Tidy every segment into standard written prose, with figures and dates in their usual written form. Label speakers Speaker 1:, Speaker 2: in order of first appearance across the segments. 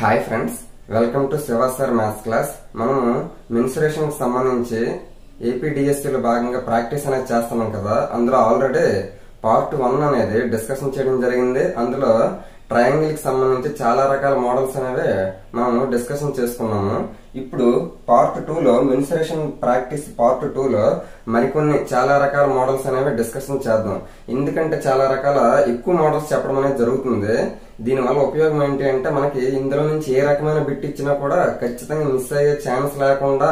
Speaker 1: Hi friends, welcome to Shiva sir maths class. మనం mensuration కి సంబంధించి ఏపీడిఎస్సీ లో భాగంగా ప్రాక్టీస్ అనేది చేస్తున్నాం కదా. అందులో ఆల్రెడీ పార్ట్ 1 అనేది డిస్కషన్ చేయడం జరిగింది. అందులో ట్రయాంగిల్ కి సంబంధించి చాలా రకాల మోడల్స్ అనేవి మనం డిస్కషన్ చేసుకున్నాము. ఇప్పుడు పార్ట్ 2 లో మెన్సురేషన్ ప్రాక్టీస్ పార్ట్ 2 లో మరికొన్ని చాలా రకాల మోడల్స్ అనేవి డిస్కషన్ చేద్దాం. ఎందుకంటే చాలా రకాల ఎక్కువ మోడల్స్ చెప్పడం అనేది జరుగుతుంది. దీని వల్ల ఉపయోగం ఏంటి అంటే మనకి ఇందులో నుంచి ఏ రకమైన బిట్ ఇచ్చినా కూడా ఖచ్చితంగా మిస్ అయ్యే ఛాన్స్ లేకుండా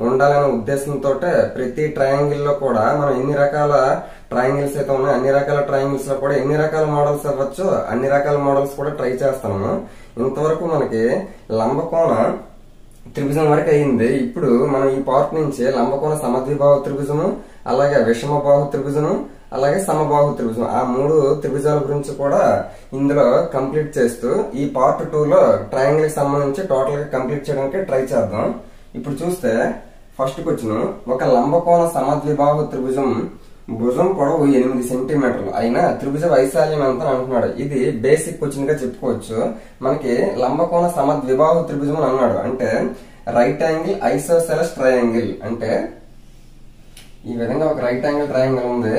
Speaker 1: ఉండాలనే ఉద్దేశంతో ప్రతి ట్రయాంగిల్ లో కూడా మనం ఎన్ని రకాల ట్రయాంగిల్స్ అయితే ఉన్నాయి అన్ని రకాల ట్రయాంగిల్స్ లో కూడా ఎన్ని రకాల మోడల్స్ అవ్వచ్చు అన్ని రకాల మోడల్స్ కూడా ట్రై చేస్తాము. ఇంతవరకు మనకి లంబకోణ త్రిభుజం వరకు అయింది. ఇప్పుడు మనం ఈ పార్ట్ నుంచి లంబకోణ సమద్విబాహు త్రిభుజము, అలాగే విషమబాహు త్రిభుజము, అలాగే సమబాహు త్రిభుజం, ఆ 3 త్రిభుజాల గురించి కూడా ఇందులో కంప్లీట్ చేస్తూ ఈ పార్ట్ 2 లో ట్రయాంగిల్ కి సంబంధించి టోటల్ గా కంప్లీట్ చేయడానికి ట్రై చేద్దాం. ఇప్పుడు చూస్తే ఫస్ట్ క్వశ్చన్, ఒక లంబకోణ సమద్విబాహు త్రిభుజం భుజం పొడవు 8 సెంటీమీటర్లు అయినా త్రిభుజ వైశాల్యం ఎంత అంటున్నాడు. ఇది బేసిక్ క్వశ్చన్ గా చెప్పుకోవచ్చు. మనకి లంబకోణ సమద్విబాహు త్రిభుజం అని అన్నాడు అంటే రైట్ యాంగిల్ ఐసోసెలస్ ట్రయాంగిల్. అంటే ఈ విధంగా ఒక రైట్ యాంగిల్ ట్రయాంగిల్ ఉంది,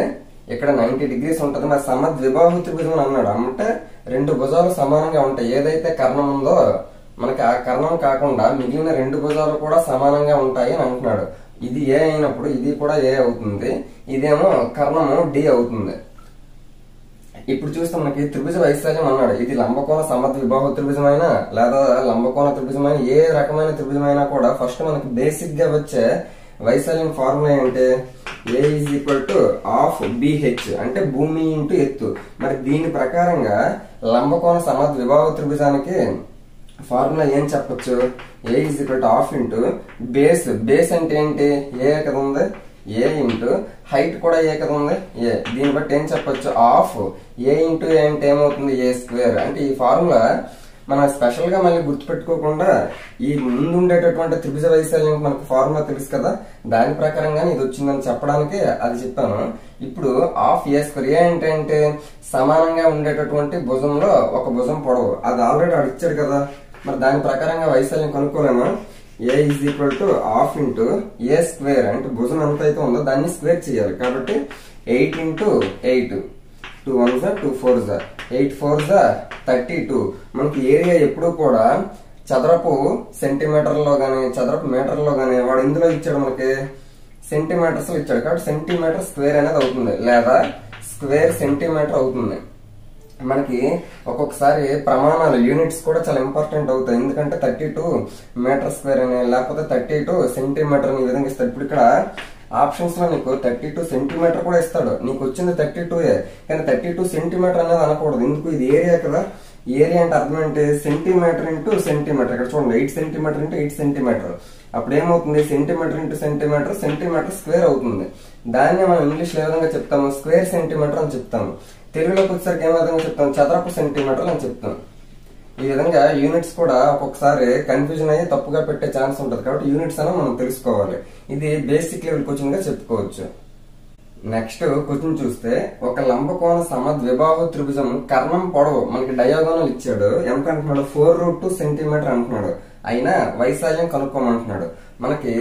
Speaker 1: ఇక్కడ 90 డిగ్రీస్ ఉంటుంది. మరి సమద్విబాహు త్రిభుజం అని అన్నాడు అంటే 2 భుజాలు సమానంగా ఉంటాయి. ఏదైతే కర్ణం ఉందో మనకి ఆ కర్ణం కాకుండా మిగిలిన 2 భుజాలు కూడా సమానంగా ఉంటాయి అని అంటున్నాడు. ఇది ఏ అయినప్పుడు ఇది కూడా ఏ అవుతుంది, ఇదేమో కర్ణము డి అవుతుంది. ఇప్పుడు చూస్తే మనకి త్రిభుజ వైశాల్యం అన్నాడు. ఇది లంబకోణ సమద్విబాహు త్రిభుజమైనా లేదా లంబకోణ త్రిభుజమైన ఏ రకమైన త్రిభుజమైనా కూడా ఫస్ట్ మనకి బేసిక్ గా వచ్చే వైశాల్యం ఫార్ములా ఏంటి, A is equal to half B అంటే భూమి ఇంటూ ఎత్తు. మరి దీని ప్రకారంగా లంబకోణ సమద్విబాహు త్రిభుజానికి ఫార్ములా ఏం చెప్పొచ్చు, A is equal to half into base. Base అంటే ఏంటి, ఏ కదా ఉంది, ఏ ఇంటూ హైట్ కూడా ఏ కదా ఉంది, ఏ. దీన్ని బట్టి ఏం చెప్పొచ్చు, హాఫ్ ఏ ఇంటూ ఏ అంటే ఏమవుతుంది, ఏ స్క్వేర్. అంటే ఈ ఫార్ములా మనం స్పెషల్ గా మళ్ళీ గుర్తుపెట్టుకోకుండా ఈ ముందు ఉండేటటువంటి త్రిభుజ వైశాల్యం మనకు ఫార్ములా తెలుసు కదా, దాని ప్రకారంగానే ఇది వచ్చిందని చెప్పడానికి అది చెప్పాను. ఇప్పుడు హాఫ్ ఏ స్క్వేర్, ఏ అంటే సమానంగా ఉండేటటువంటి భుజంలో ఒక భుజం పొడవు, అది ఆల్రెడీ ఆడు ఇచ్చాడు కదా. మరి దాని ప్రకారంగా వైశాల్యం కనుక్కోలేము. A is equal to half into A square అంటే భుజం ఎంత అయితే ఉందో దాన్ని స్క్వేర్ చేయాలి. కాబట్టి 8 ఇంటూ 8, 2 1s 2 4s 8 4s 32. మనకి ఏరియా ఎప్పుడు కూడా చదరపు సెంటీమీటర్లో గానీ చదరపు మీటర్లో గానీ వాడు ఇందులో ఇచ్చాడు, మనకి సెంటీమీటర్స్ లో ఇచ్చాడు. కాబట్టి సెంటీమీటర్ స్క్వేర్ అనేది అవుతుంది లేదా స్క్వేర్ సెంటీమీటర్ అవుతుంది. మనకి ఒక్కొక్కసారి ప్రమాణాలు యూనిట్స్ కూడా చాలా ఇంపార్టెంట్ అవుతాయి. ఎందుకంటే 32 మీటర్ స్క్వేర్ అని లేకపోతే 32 సెంటీమీటర్ ఈ విధంగా ఇస్తాడు. ఇప్పుడు ఇక్కడ ఆప్షన్స్ లో నీకు 32 సెంటీమీటర్ కూడా ఇస్తాడు, నీకు వచ్చింది 32 కానీ 32 సెంటీమీటర్ అనేది అనకూడదు. ఎందుకు, ఇది ఏరియా కదా. ఏరియా అంటే అర్థం ఏంటి, సెంటీమీటర్ ఇంటూ సెంటీమీటర్. ఇక్కడ చూడండి 8 సెంటీమీటర్ ఇంటూ 8 సెంటీమీటర్. అప్పుడు ఏమవుతుంది, centimetre into centimetre, centimetre square అవుతుంది. దాన్ని మనం ఇంగ్లీష్ లో ఏ విధంగా చెప్తాము, స్క్వేర్ సెంటీమీటర్ అని చెప్తాము. తెలుగులోకి వచ్చేసరికి ఏ విధంగా చెప్తాం, చదరపు సెంటీమీటర్ అని చెప్తాం. ఈ విధంగా యూనిట్స్ కూడా ఒక్కొక్కసారి కన్ఫ్యూజన్ అయ్యి తప్పుగా పెట్టే ఛాన్స్ ఉంటుంది. కాబట్టి యూనిట్స్ అని మనం తెలుసుకోవాలి. ఇది బేసిక్ లెవెల్ క్వశ్చన్ గా చెప్పుకోవచ్చు. నెక్స్ట్ క్వశ్చన్ చూస్తే, ఒక లంబకోణ సమద్విబాహు త్రిభుజం కర్ణం పొడవు మనకి డయాగోనల్ ఇచ్చాడు. ఎంత అంటున్నాడు, 4√2 సెంటీమీటర్ అంటున్నాడు. అయినా వైశాల్యం కనుక్కోమంటున్నాడు. మనకి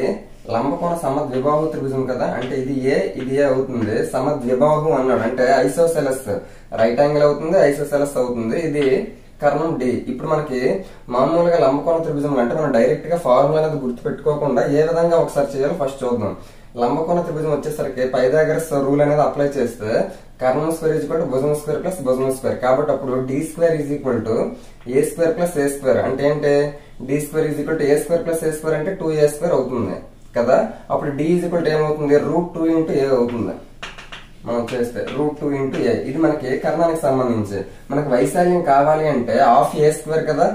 Speaker 1: లంబకోణ సమద్విబాహు త్రిభుజం కదా, అంటే ఇది ఏ అవుతుంది. సమద్విబాహు అన్నాడు అంటే ఐసోసెలస్ రైట్ యాంగిల్ అవుతుంది, ఐసోసెలస్ అవుతుంది. ఇది కర్ణం డి. ఇప్పుడు మనకి మామూలుగా లంబకోణ త్రిభుజం అంటే మనం డైరెక్ట్ గా ఫార్ములా అనేది గుర్తు పెట్టుకోకుండా ఏ విధంగా ఒకసారి చేయాలో ఫస్ట్ చూద్దాం. లంబకోణ త్రిభుజం వచ్చేసరికి పైథాగరస్ రూల్ అనేది అప్లై చేస్తే కర్ణం స్క్వేర్ ఈజ్ ఈక్వల్ టు భుజం స్క్వేర్ ప్లస్ భుజం స్క్వేర్. కాబట్టి అప్పుడు D square is equal to A square plus A square. అంటే ఏంటి, D square is equal to A square plus A square అంటే 2a స్క్వేర్ అవుతుంది కదా. అప్పుడు డి ఈజ్ ఈక్వల్ టు ఏమవుతుంది, √2 ఇంటూ ఏ అవుతుంది. మనం చేస్తే √2 ఇంటూ ఏ. ఇది మనకి కర్ణానికి సంబంధించి. మనకి వైశాల్యం కావాలి అంటే హాఫ్ ఏ స్క్వేర్ కదా.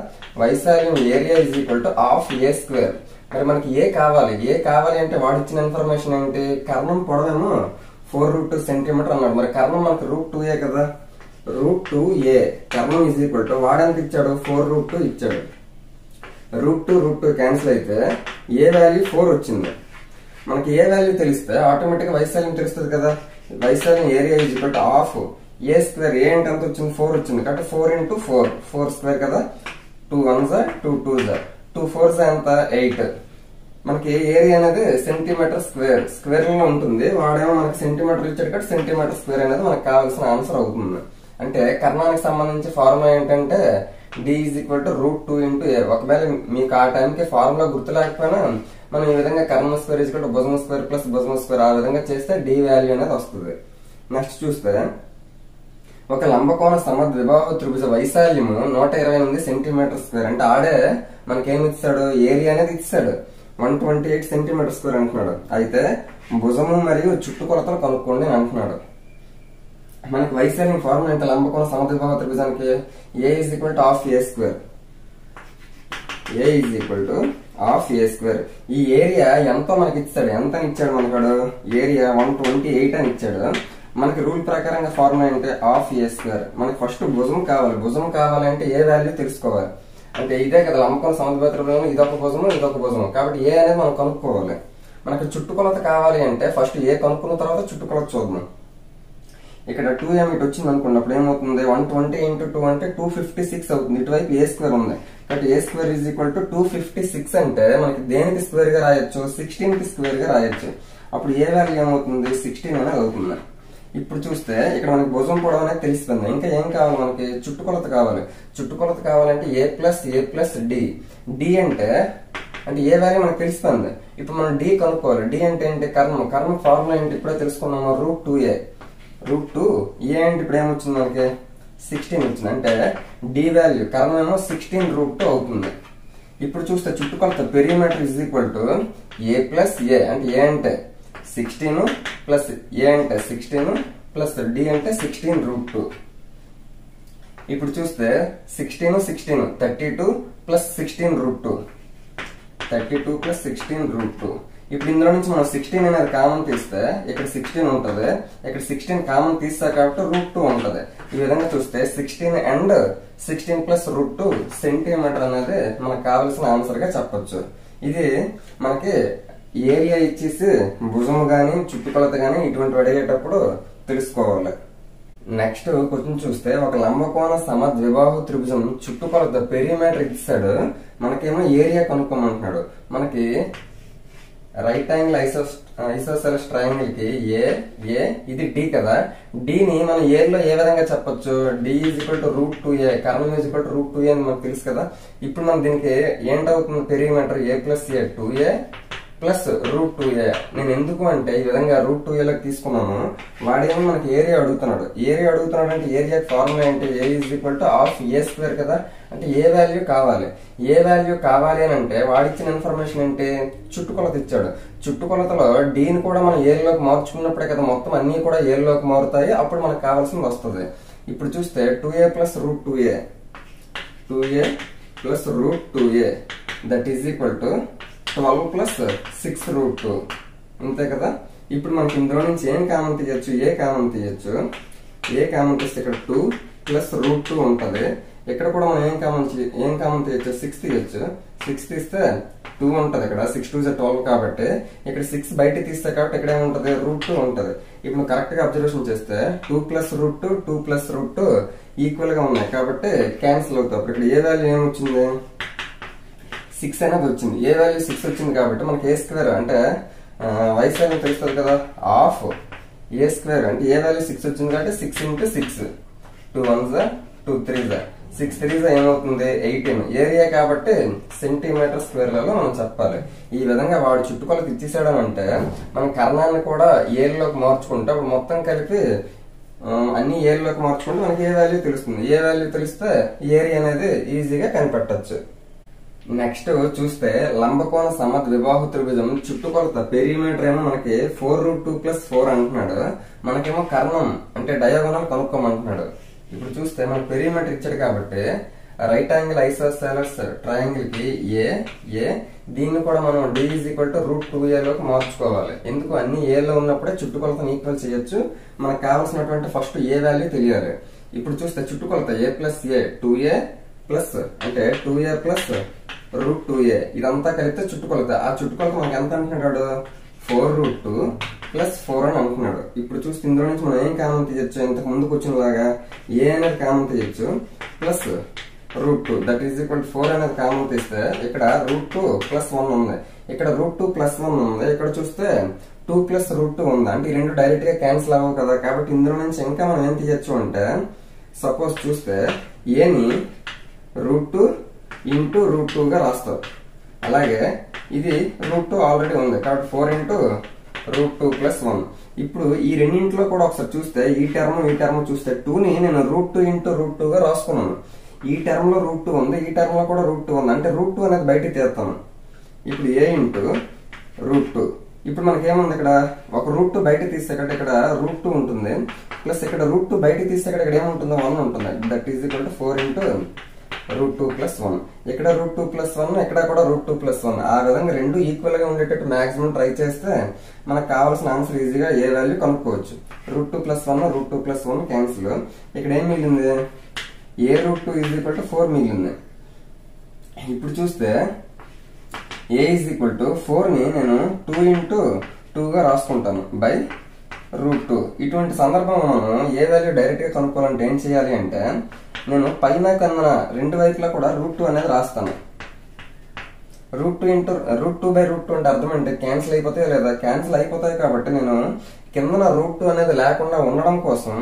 Speaker 1: వైశాల్యం area is equal to half A square. మరి మనకి ఏ కావాలి అంటే వాడు ఇచ్చిన ఇన్ఫర్మేషన్ ఏంటి, కర్ణం పొడవేమో 4√2 సెంటీమీటర్ అన్నాడు. మరి కర్ణం మనకి √2a కదా, √2a కర్ణం ఈజ్ ఈక్వల్ టు వాడెంత ఇచ్చాడు, 4√2 ఇచ్చాడు. √2 క్యాన్సిల్ అయితే ఏ వాల్యూ 4 వచ్చింది. మనకి ఏ వాల్యూ తెలిస్తే ఆటోమేటిక్ గా వైశాల్యం తెలుస్తుంది కదా. వైశాల్యం area is equal to half A square. A అంటే ఎంత వచ్చింది, 4 వచ్చింది. కాబట్టి 4 ఇంటూ 4 4 స్క్వేర్ కదా. 2 1s 2 2s 2 4s ఎంత 8. మనకి ఏరియా అనేది సెంటీమీటర్ స్క్వేర్ లో ఉంటుంది. వాడేమో మనకి సెంటీమీటర్ ఇచ్చాడు కాబట్టి సెంటీమీటర్ స్క్వేర్ అనేది మనకు కావాల్సిన ఆన్సర్ అవుతుంది. అంటే కర్ణానికి సంబంధించి ఫార్ములా ఏంటంటే d = √2 × a. ఒకవేళ మీకు ఆ టైంకి ఫార్ములా గుర్తు లేకపోయినా మనం ఈ విధంగా కర్ణ స్క్వేర్ = భుజం స్క్వేర్ ప్లస్ భుజం స్క్వేర్ ఆ విధంగా చేస్తే d వాల్యూ అనేది వస్తుంది. నెక్స్ట్ చూస్తే ఒక లంబకోణ సమద్విబాహు త్రిభుజ వైశాల్యము 128 సెంటీమీటర్ స్క్వేర్. అంటే ఆడే మనకేమి ఇస్తాడు, ఏరియా అనేది ఇస్తాడు 128 సెంటీమీటర్ స్క్వేర్ అంటున్నాడు. అయితే భుజము మరియు చుట్టుకొలతలు కనుక్కోండి అంటున్నాడు. మనకి వైశాల్యం ఫార్ములా అంటే లంబకోణ సమద్విబాహు త్రిభుజానికి a = ½ a². a = ½ a². ఈ ఏరియా ఎంతో మనకి ఇచ్చాడు. ఎంత ఇచ్చాడు మనకాడు, ఏరియా 128 అని ఇచ్చాడు. మనకి రూల్ ప్రకారంగా ఫార్ములా అంటే ½ a². మనకి ఫస్ట్ భుజం కావాలి. భుజం కావాలంటే ఏ వాల్యూ తెలుసుకోవాలి. అంటే ఇదే కదా లంబకోణ సమద్విబాహు త్రిభుజం, ఇదొక భుజము ఇదొక భుజము కాబట్టి ఏ అనేది మనం కనుక్కోవాలి. మనకి చుట్టుకొలత కావాలి అంటే ఫస్ట్ ఏ కనుక్కున్న తర్వాత చుట్టుకొలత చూద్దాం. ఇక్కడ 2m ఇటు వచ్చింది అనుకున్నప్పుడు ఏమవుతుంది, 120 × 2 అంటే 256 అవుతుంది. ఇటువైపు a² ఉంది కాబట్టి a² = 256 అంటే మనకి దేనికి స్క్వేర్ గా రాయొచ్చు, 16 కి స్క్వేర్ గా రాయొచ్చు. అప్పుడు ఏ వాల్యూ ఏమవుతుంది, 16 అనేది అవుతుంది. ఇప్పుడు చూస్తే ఇక్కడ మనకి భుజం పొడవు అనేది తెలిసిపోయింది. ఇంకా ఏం కావాలి, మనకి చుట్టుకొలత కావాలి. చుట్టుకొలత కావాలంటే a + d. d అంటే ఏ వాల్యూ మనకు తెలిసిపోయింది. ఇప్పుడు మనం d కనుక్కోవాలి. d అంటే ఏంటి, కర్మ ఫార్ములా ఏంటి ఇప్పుడే తెలుసుకున్నాము, √2a. √2a అంటే ఇప్పుడు ఏమొచ్చింది మనకి 16 వచ్చింది. అంటే d వాల్యూ కర్మ ఏమో 16 √2 అవుతుంది. ఇప్పుడు చూస్తే చుట్టుకొలత పెరిమీటర్ = a + a. అంటే a అంటే 16 ప్లస్ a అంటే 16 ప్లస్ d అంటే 16 √2. ఇప్పుడు చూస్తే 16 32 ప్లస్ 16 √2. 32 ప్లస్ 16 √2. ఇప్పుడు ఇందులో నుంచి మనం 16 అనేది కామన్ తీస్తే ఇక్కడ 16 ఉంటుంది, ఇక్కడ 16 కామన్ తీస్తా కాబట్టి √2 ఉంటుంది. ఈ విధంగా చూస్తే 16 అండ్ 16 ప్లస్ √2 సెంటీమీటర్ అనేది మనకు కావాల్సిన ఆన్సర్ గా చెప్పొచ్చు. ఇది మనకి ఏరియా ఇచ్చేసి భుజము గాని చుట్టుకొలత గాని ఇటువంటి అడిగేటప్పుడు తెలుసుకోవాలి. నెక్స్ట్ క్వశ్చన్ చూస్తే ఒక లంబకోణ సమద్విబాహు త్రిభుజం చుట్టుకొలత పెరిమీటర్ ఇచ్చాడు. మనకేమో ఏరియా కనుక్కోమంటున్నాడు. మనకి రైట్ యాంగిల్ ఐసోసెలస్ ట్రయాంగిల్ కి ఏ ఇది d కదా. d ని మనం a లో ఏ విధంగా చెప్పొచ్చు, d = √2a. కర్ణం √2a అని మనకు తెలుసు కదా. ఇప్పుడు మనం దీనికి ఏంటవుతుంది, perimeter a + a 2a plus √2a. నేను ఎందుకు అంటే ఈ విధంగా √2a లోకి తీసుకున్నాను. వాడేమో మనకి ఏరియా అడుగుతున్నాడు. అంటే ఏరియా ఫార్ములా ఏంటి, a = ½ a² కదా. అంటే ఏ వాల్యూ కావాలి. ఏ వాల్యూ కావాలి అని అంటే వాడిచ్చిన ఇన్ఫర్మేషన్ ఏంటి, చుట్టుకొలత ఇచ్చాడు. చుట్టుకొలతలో d ని కూడా మనం ఏరియాలోకి మార్చుకున్నప్పుడే కదా మొత్తం అన్ని కూడా ఏరియాలోకి మారుతాయి. అప్పుడు మనకు కావాల్సింది వస్తుంది. ఇప్పుడు చూస్తే 2a + √2a 2a + √2a that is equal to 12 + 6 √2. ఇంతే కదా. ఇప్పుడు మనకి ఇందులో నుంచి ఏం కామన్ తీయచ్చు, ఏ కామన్ తీయచ్చు. ఏ కామన్ తీస్తే ఇక్కడ 2 + √2 ఉంటది. ఇక్కడ కూడా మనం ఏం కామన్ తీయచ్చు, 6 తీయచ్చు. 6 తీస్తే 2 ఉంటది. ఇక్కడ 6 2 = 12 కాబట్టి ఇక్కడ 6 బయట తీస్తే కాబట్టి ఇక్కడ ఏముంటది, √2 ఉంటది. ఇప్పుడు కరెక్ట్ గా అబ్జర్వేషన్ చేస్తే 2 + √2 2 + √2 ఈక్వల్ గా ఉన్నాయి కాబట్టి క్యాన్సిల్ అవుతాయి. ఇక్కడ ఏ వాల్యూ ఏమొచ్చింది, 6 అనేది వచ్చింది. ఏ వాల్యూ 6 వచ్చింది కాబట్టి మనకి a² అంటే వైశాల్యం తెలుస్తుంది కదా, ½ a² అంటే ఏ వాల్యూ 6 వచ్చింది కాబట్టి 6 × 6 2 1s 2 3s 6 3s ఏమవుతుంది 18. ఏరియా కాబట్టి సెంటీమీటర్ స్క్వేర్లలో మనం చెప్పాలి. ఈ విధంగా వాడు చుట్టుకొలత ఇచ్చేసాడు అంటే మనం కర్ణాన్ని కూడా ఏరియాలోకి మార్చుకుంటే అప్పుడు మొత్తం కలిపి అన్ని ఏరియాలోకి మార్చుకుంటే మనకి ఏ వాల్యూ తెలుస్తుంది. ఏ వాల్యూ తెలిస్తే ఏరియా అనేది ఈజీగా కనిపెట్టచ్చు. నెక్స్ట్ చూస్తే లంబకోణ సమద్విబాహు త్రిభుజం చుట్టుకొలత పెరిమీటర్ ఏమో మనకి 4√2 + 4 అంటున్నాడు. మనకేమో కర్ణం అంటే డయాగోనల్ కనుక్కోమంటున్నాడు. ఇప్పుడు చూస్తే మన పెరిమీటర్ ఇచ్చాడు కాబట్టి రైట్ యాంగిల్ ఐసోసెలస్ ట్రయాంగిల్ కి ఏ దీన్ని కూడా మనం d = √2a లోకి మార్చుకోవాలి. ఎందుకు, అన్ని a లో ఉన్నప్పుడే చుట్టుకొలతను ఈక్వల్ చేయొచ్చు. మనకు కావాల్సినటువంటి ఫస్ట్ ఏ వాల్యూ తెలియాలి. ఇప్పుడు చూస్తే చుట్టుకొలత a + a 2a ప్లస్ అంటే 2a + √2a ఇదంతా కలిపితే చుట్టుకొలత. ఆ చుట్టుకొలత మనకి ఎంత అంటున్నాడు, 4√2 + 4 అని అంటున్నాడు. ఇప్పుడు చూస్తే ఇందులో నుంచి మనం ఏం కామన్ తీయచ్చు, ఇంతకు ముందుకు వచ్చిన లాగా a అనేది కామన్ తీయచ్చు ప్లస్ √2 దట్ ఈజ్ ఈక్వల్ 4 అనేది కామన్ తీస్తే ఇక్కడ √2 + 1 ఉంది, ఇక్కడ √2 + 1 ఉంది, ఇక్కడ చూస్తే 2 + √2 ఉంది. అంటే ఈ రెండు డైరెక్ట్ గా క్యాన్సిల్ అవ్వవు కదా. కాబట్టి ఇందులో నుంచి ఇంకా మనం ఏం తీయచ్చు అంటే సపోజ్ చూస్తే ఏని √2 × √2 గా రాస్తారు. అలాగే ఇది √2 ఆల్రెడీ ఉంది కాబట్టి 4 × √2 + 1. ఇప్పుడు ఈ రెండింటిలో కూడా ఒకసారి చూస్తే ఈ టర్మ్ చూస్తే 2ని నేను √2 × √2 గా రాసుకున్నాను. ఈ టర్మ్ లో √2 ఉంది, ఈ టర్మ్ లో కూడా √2 ఉంది. అంటే √2 అనేది బయటికి తీస్తాను. ఇప్పుడు a × √2. ఇప్పుడు మనకేముంది ఇక్కడ ఒక √2 బయటకు తీస్తే ఇక్కడ √2 ఉంటుంది, ప్లస్ ఇక్కడ √2 బయటకు తీస్తే ఇక్కడ ఏముంటుందో 1 ఉంటుంది. That is equal to 4 × √2 + 1. ఇక్కడ √2 + 1, ఇక్కడ కూడా √2 + 1. ఆ విధంగా రెండు ఈక్వల్ గా ఉండేటట్టు మాక్సిమం ట్రై చేస్తే మనకు కావాల్సిన ఆన్సర్ ఈజీగా ఏ వాల్యూ కనుక్కోవచ్చు. √2 + 1 √2 + 1 క్యాన్సిల్. ఇక్కడ ఏం మిగిలింది, a √2 = 4 మిగిలింది. ఇప్పుడు చూస్తే a = 4ని నేను 2 × 2 గా రాసుకుంటాను బై √2. ఇటువంటి సందర్భంలో మనం ఏ వాల్యూ డైరెక్ట్ గా కనుక్కోవాలంటే ఏం చేయాలి అంటే నేను పైన కింద రెండు వైపులా కూడా √2 అనేది రాస్తాను. √2 × √2/√2 అంటే అర్థం అంటే క్యాన్సిల్ అయిపోతాయి లేదా, క్యాన్సిల్ అయిపోతాయి. కాబట్టి నేను కిందన √2 అనేది లేకుండా ఉండడం కోసం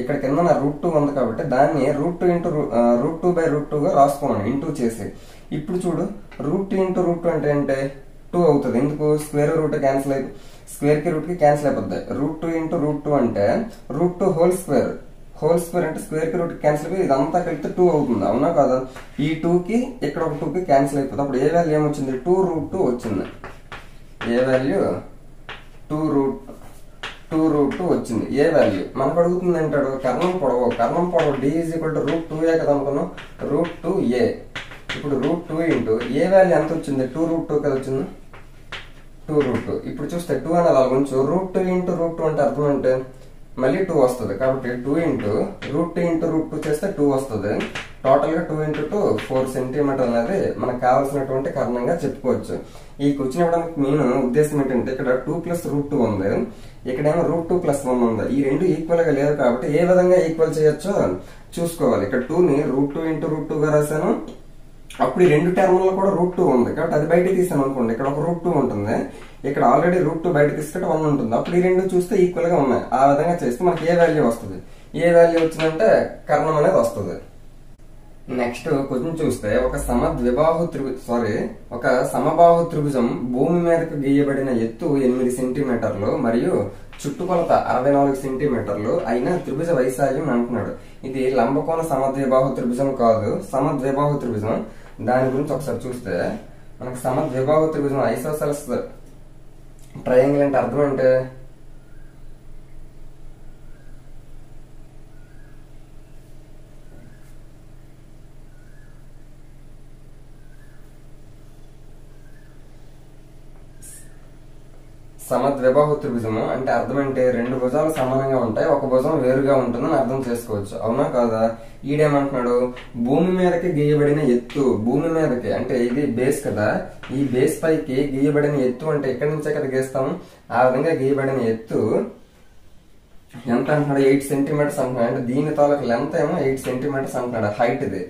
Speaker 1: ఇక్కడ కిందన √2 ఉంది కాబట్టి దాన్ని √2 × √2/√2 గా రాసుకున్నాను ఇంటూ చేసి. ఇప్పుడు చూడు √2 × √2 అంటే ఏంటి 2 అవుతుంది. ఎందుకు స్క్వేర్ రూట్ క్యాన్సిల్ అయిపోయి స్క్వేర్ కి రూట్ కి క్యాన్సిల్ అయిపోద్ది. √2 × √2 అంటే √2 హోల్ స్క్వేర్ అంటే స్క్వేర్ కి రూట్ క్యాన్సిల్ అయిపోయి ఇదంతా కలిపితే 2 అవుతుంది. అవునా కాదా? ఈ 2 కి ఇక్కడ ఒక 2 కి క్యాన్సిల్ అయిపోతుంది. అప్పుడు ఏ వాల్యూ ఏమొచ్చింది 2√2 వచ్చింది. ఏ వాల్యూ 2√2 వచ్చింది. ఏ వాల్యూ మనకు అడుగుతుంది అంటాడు కర్ణం పొడవు d = √2a కదా అనుకున్నాం. √2a. ఇప్పుడు √2 × ఏ వాల్యూ ఎంత వచ్చింది 2√2 కదా వచ్చింది 2√2. ఇప్పుడు చూస్తే 2 అనేది అలా కొంచెం √2 × √2 అంటే అర్థం అంటే మళ్ళీ 2 వస్తుంది. కాబట్టి 2 × √2 × √2 చేస్తే 2 వస్తుంది. టోటల్ గా 2 × 2 4 సెంటీమీటర్ అనేది మనకు కావాల్సినటువంటి కారణంగా చెప్పుకోవచ్చు. ఈ క్వశ్చన్ ఇవ్వడానికి మెయిన్ ఉద్దేశం ఏంటంటే ఇక్కడ 2 + √2 ఉంది, ఇక్కడేమో √2 + 1 ఉంది. ఈ రెండు ఈక్వల్ గా లేవు కాబట్టి ఏ విధంగా ఈక్వల్ చేయొచ్చో చూసుకోవాలి. ఇక్కడ 2ని √2 × √2 గా రాశాను. అప్పుడు ఈ రెండు టర్మ్లో కూడా √2 ఉంది కాబట్టి అది బయట తీసాను అనుకోండి, ఇక్కడ ఒక √2 ఉంటుంది, ఇక్కడ ఆల్రెడీ √2 బయట తీసుకుంటే 1 ఉంటుంది. అప్పుడు ఈ రెండు చూస్తే ఈక్వల్ గా ఉన్నాయి. ఆ విధంగా చేస్తే మనకి ఏ వాల్యూ వస్తుంది, ఏ వాల్యూ వచ్చిందంటే కర్ణం అనేది వస్తుంది. నెక్స్ట్ క్వశ్చన్ చూస్తే ఒక సమబాహు త్రిభుజం భూమి మీదకు గీయబడిన ఎత్తు 8 సెంటీమీటర్లు మరియు చుట్టుకొలత 64 సెంటీమీటర్లు అయిన త్రిభుజ వైశాల్యం అంటున్నాడు. ఇది లంబకోణ సమద్విబాహు త్రిభుజం కాదు, సమద్విబాహు త్రిభుజం. దాని గురించి ఒకసారి చూస్తే మనకి సమద్విబాహు త్రిభుజం ఐసోసెల్స్ ట్రయాంగిల్ అంటే అర్థం అంటే సమద్విబాహు త్రిభుజము అంటే అర్థం అంటే రెండు భుజాలు సమానంగా ఉంటాయి, ఒక భుజం వేరుగా ఉంటుందని అర్థం చేసుకోవచ్చు. అవునా కాదా? ఈడేమంటున్నాడు భూమి మీదకి గీయబడిన ఎత్తు, భూమి మీదకి అంటే ఇది బేస్ కదా, ఈ బేస్ పైకి గీయబడిన ఎత్తు అంటే ఎక్కడి నుంచే కదా గీస్తాం, ఆ విధంగా గీయబడిన ఎత్తు ఎంత అంటున్నాడు 8 సెంటీమీటర్స్ అంటున్నాడు. అంటే దీని తాలూకు లెంత్ ఏమో 8 సెంటీమీటర్స్ అంటున్నాడు. హైట్ ఇది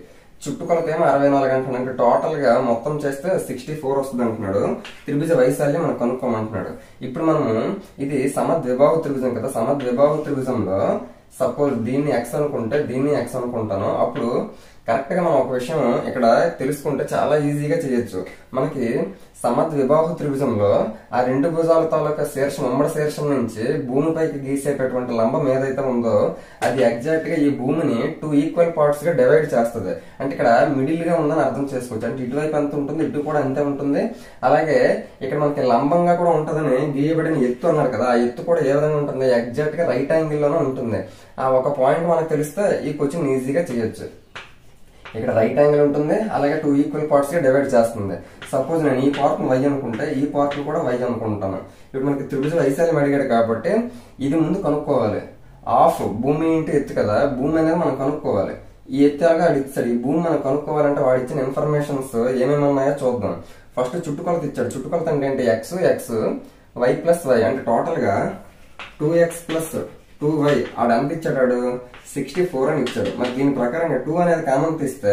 Speaker 1: చుట్టుకొలత ఏమో 64 అంటున్నాడు. అంటే టోటల్ గా మొత్తం చేస్తే 64 వస్తుంది అంటున్నాడు. త్రిభుజ వైశాల్యం మనం కనుక్కోమంటున్నాడు. ఇప్పుడు మనము ఇది సమద్విబాహు త్రిభుజం కదా, సమద్విబాహు త్రిభుజంలో సపోజ్ దీన్ని x అనుకుంటే దీన్ని x అనుకుంటాను. అప్పుడు కరెక్ట్ గా మనం ఒక విషయం ఇక్కడ తెలుసుకుంటే చాలా ఈజీగా చేయొచ్చు. మనకి సమద్విబాహు త్రిభుజంలో ఆ రెండు భుజాల తాలూకా శీర్షం ఉమ్మడి శీర్షం నుంచి భూమిపైకి గీసేటటువంటి లంబం ఏదైతే ఉందో అది ఎగ్జాక్ట్ గా ఈ భూమిని 2 ఈక్వల్ పార్ట్స్ గా డివైడ్ చేస్తుంది. అంటే ఇక్కడ మిడిల్ గా ఉందని అర్థం చేసుకోవచ్చు. అంటే ఇటువైపు ఎంత ఉంటుంది, ఇటు కూడా అంతే ఉంటుంది. అలాగే ఇక్కడ మనకి లంబంగా కూడా ఉంటుందని గీయబడిన ఎత్తు అన్నారు కదా, ఆ ఎత్తు కూడా ఏ విధంగా ఉంటుంది, ఎగ్జాక్ట్ గా రైట్ యాంగిల్ లోనే ఉంటుంది. ఆ ఒక పాయింట్ మనకు తెలిస్తే ఈ క్వశ్చన్ ఈజీగా చేయొచ్చు. ఇక్కడ రైట్ యాంగిల్ ఉంటుంది, అలాగే 2 ఈక్వల్ పార్ట్స్ గా డివైడ్ చేస్తుంది. సపోజ్ నేను ఈ పార్ట్ వై అనుకుంటే ఈ పార్ట్ కూడా వై అనుకుంటాను. ఇప్పుడు మనకి త్రిభుజ వైశాల్యం అడిగాడు కాబట్టి ఇది ముందు కనుక్కోవాలి. ఆఫ్ భూమి ఇంటి ఎత్తు కదా, భూమి అనేది మనం కనుక్కోవాలి. ఈ ఎత్తు ఎలాగా ఇచ్చాడు, ఈ భూమి మనం కనుక్కోవాలంటే వాడు ఇచ్చిన ఇన్ఫర్మేషన్స్ ఏమేమి ఉన్నాయో చూద్దాం. ఫస్ట్ చుట్టుకొలత ఇచ్చాడు. చుట్టుకొలత అంటే ఏంటి, ఎక్స్ వై ప్లస్ వై అంటే టోటల్ గా 2x + 2y. ఆడు ఎంత ఇచ్చాడు, 64 అని ఇచ్చాడు. మరి దీని ప్రకారంగా 2 అనేది కామన్ తీస్తే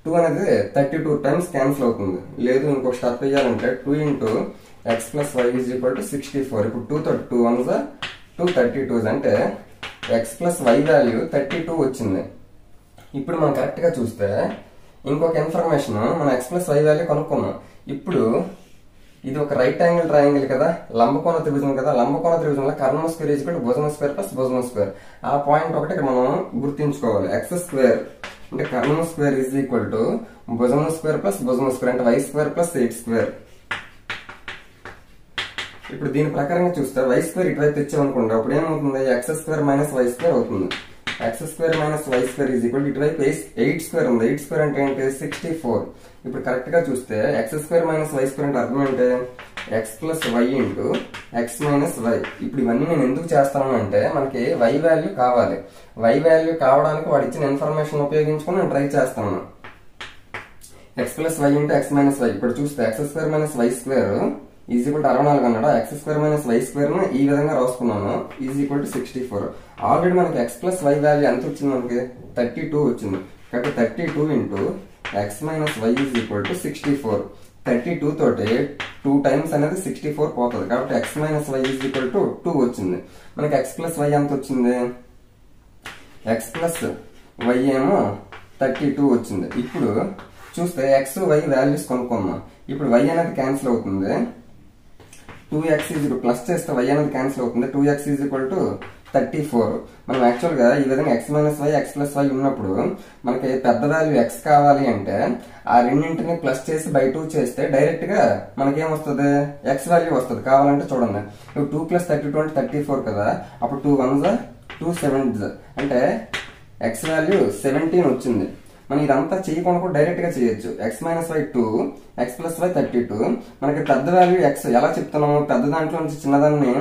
Speaker 1: 2 అనేది 32 టైమ్స్ క్యాన్సిల్ అవుతుంది. లేదు ఇంకొక స్టెప్ వేయాలంటే 2 into X plus Y is equal to 64. ఇప్పుడు 2 తో 2 1 2 32 అంటే ఎక్స్ ప్లస్ వై వాల్యూ 32 వచ్చింది. ఇప్పుడు మనం కరెక్ట్ గా చూస్తే ఇంకొక ఇన్ఫర్మేషన్, మనం ఎక్స్ ప్లస్ వై వాల్యూ కనుక్కున్నాం. ఇప్పుడు ఇది ఒక రైట్ యాంగిల్ ట్రయాంగిల్ కదా, లంబకోణ త్రిభుజం కదా. లంబకోణ త్రిభుజంలో కర్ణం స్క్వేర్ ఈజ్ ఈక్వల్ టు భుజం స్క్వేర్ ప్లస్ భుజం స్క్వేర్. ఆ పాయింట్ ఒకటి ఇక్కడ మనం గుర్తుంచుకోవాలి. ఎక్స్ స్క్వేర్ అంటే కర్ణం స్క్వేర్ ఈజ్ ఈక్వల్ టు భుజం స్క్వేర్ ప్లస్ భుజం స్క్వేర్ అంటే వై స్క్వేర్ ప్లస్ 8 స్క్వేర్. ఇప్పుడు దీని ప్రకారంగా చూస్తే వై స్క్వేర్ ఇటువైపు తెచ్చామనుకోండి, అప్పుడు ఏమవుతుంది, X square minus Y square అవుతుంది. X square minus Y square is equal ఇటువైపు 8 స్క్వేర్ ఉంది. 8 స్క్వేర్ అంటే ఏంటి, 64. ఇప్పుడు కరెక్ట్ గా చూస్తే X square minus Y square అంటే అర్థం ఏంటి, X plus Y into X minus Y. ఇప్పుడు ఇవన్నీ నేను ఎందుకు చేస్తాను అంటే మనకి వై వాల్యూ కావాలి. వై వాల్యూ కావడానికి వాడు ఇచ్చిన ఇన్ఫర్మేషన్ ఉపయోగించుకుని నేను ట్రై చేస్తాను. X plus Y into X minus Y. ఇప్పుడు చూస్తే X square minus Y square is equal to 64 అన్నాడు. X square minus Y square ను ఈ విధంగా రాసుకున్నాను, ఈజ్ ఈక్వల్ టు 64. ఆల్రెడీ మనకి ఎక్స్ ప్లస్ వై వాల్యూ ఎంత వచ్చింది, మనకి 32 వచ్చింది. కాబట్టి 32 into X minus Y is equal to 64. 32 తోటి 2 టైమ్స్ అనేది 64 పోతుంది. కాబట్టి X minus Y is equal to 2 వచ్చింది. మనకి ఎక్స్ ప్లస్ వై ఎంత వచ్చింది, ఎక్స్ ప్లస్ వై ఏమో 32 వచ్చింది. ఇప్పుడు చూస్తే ఎక్స్ వై వాల్యూస్ కనుక్కుందాం. ఇప్పుడు వై అనేది క్యాన్సిల్ అవుతుంది. 2x ఈజ్ ప్లస్ చేస్తే y అనేది క్యాన్సిల్ అవుతుంది. 2x is equal to 34. మనం యాక్చువల్ గా ఈ విధంగా x minus Y X plus Y ఉన్నప్పుడు మనకి పెద్ద వాల్యూ x కావాలి అంటే ఆ రెండింటిని ప్లస్ చేసి బై 2 చేస్తే డైరెక్ట్ గా మనకి ఏమొస్తుంది, x వాల్యూ వస్తుంది. కావాలంటే చూడండి, 2 ప్లస్ 32 అంటే 34 కదా. అప్పుడు 2 1 2 7 అంటే x వాల్యూ 17 వచ్చింది. మనం ఇదంతా చేయకుండా కూడా డైరెక్ట్ గా చేయొచ్చు. X minus Y 2 X plus Y 32. మనకి పెద్ద వాల్యూ ఎక్స్ ఎలా చెప్తున్నాము, పెద్ద దాంట్లో నుంచి చిన్నదాన్ని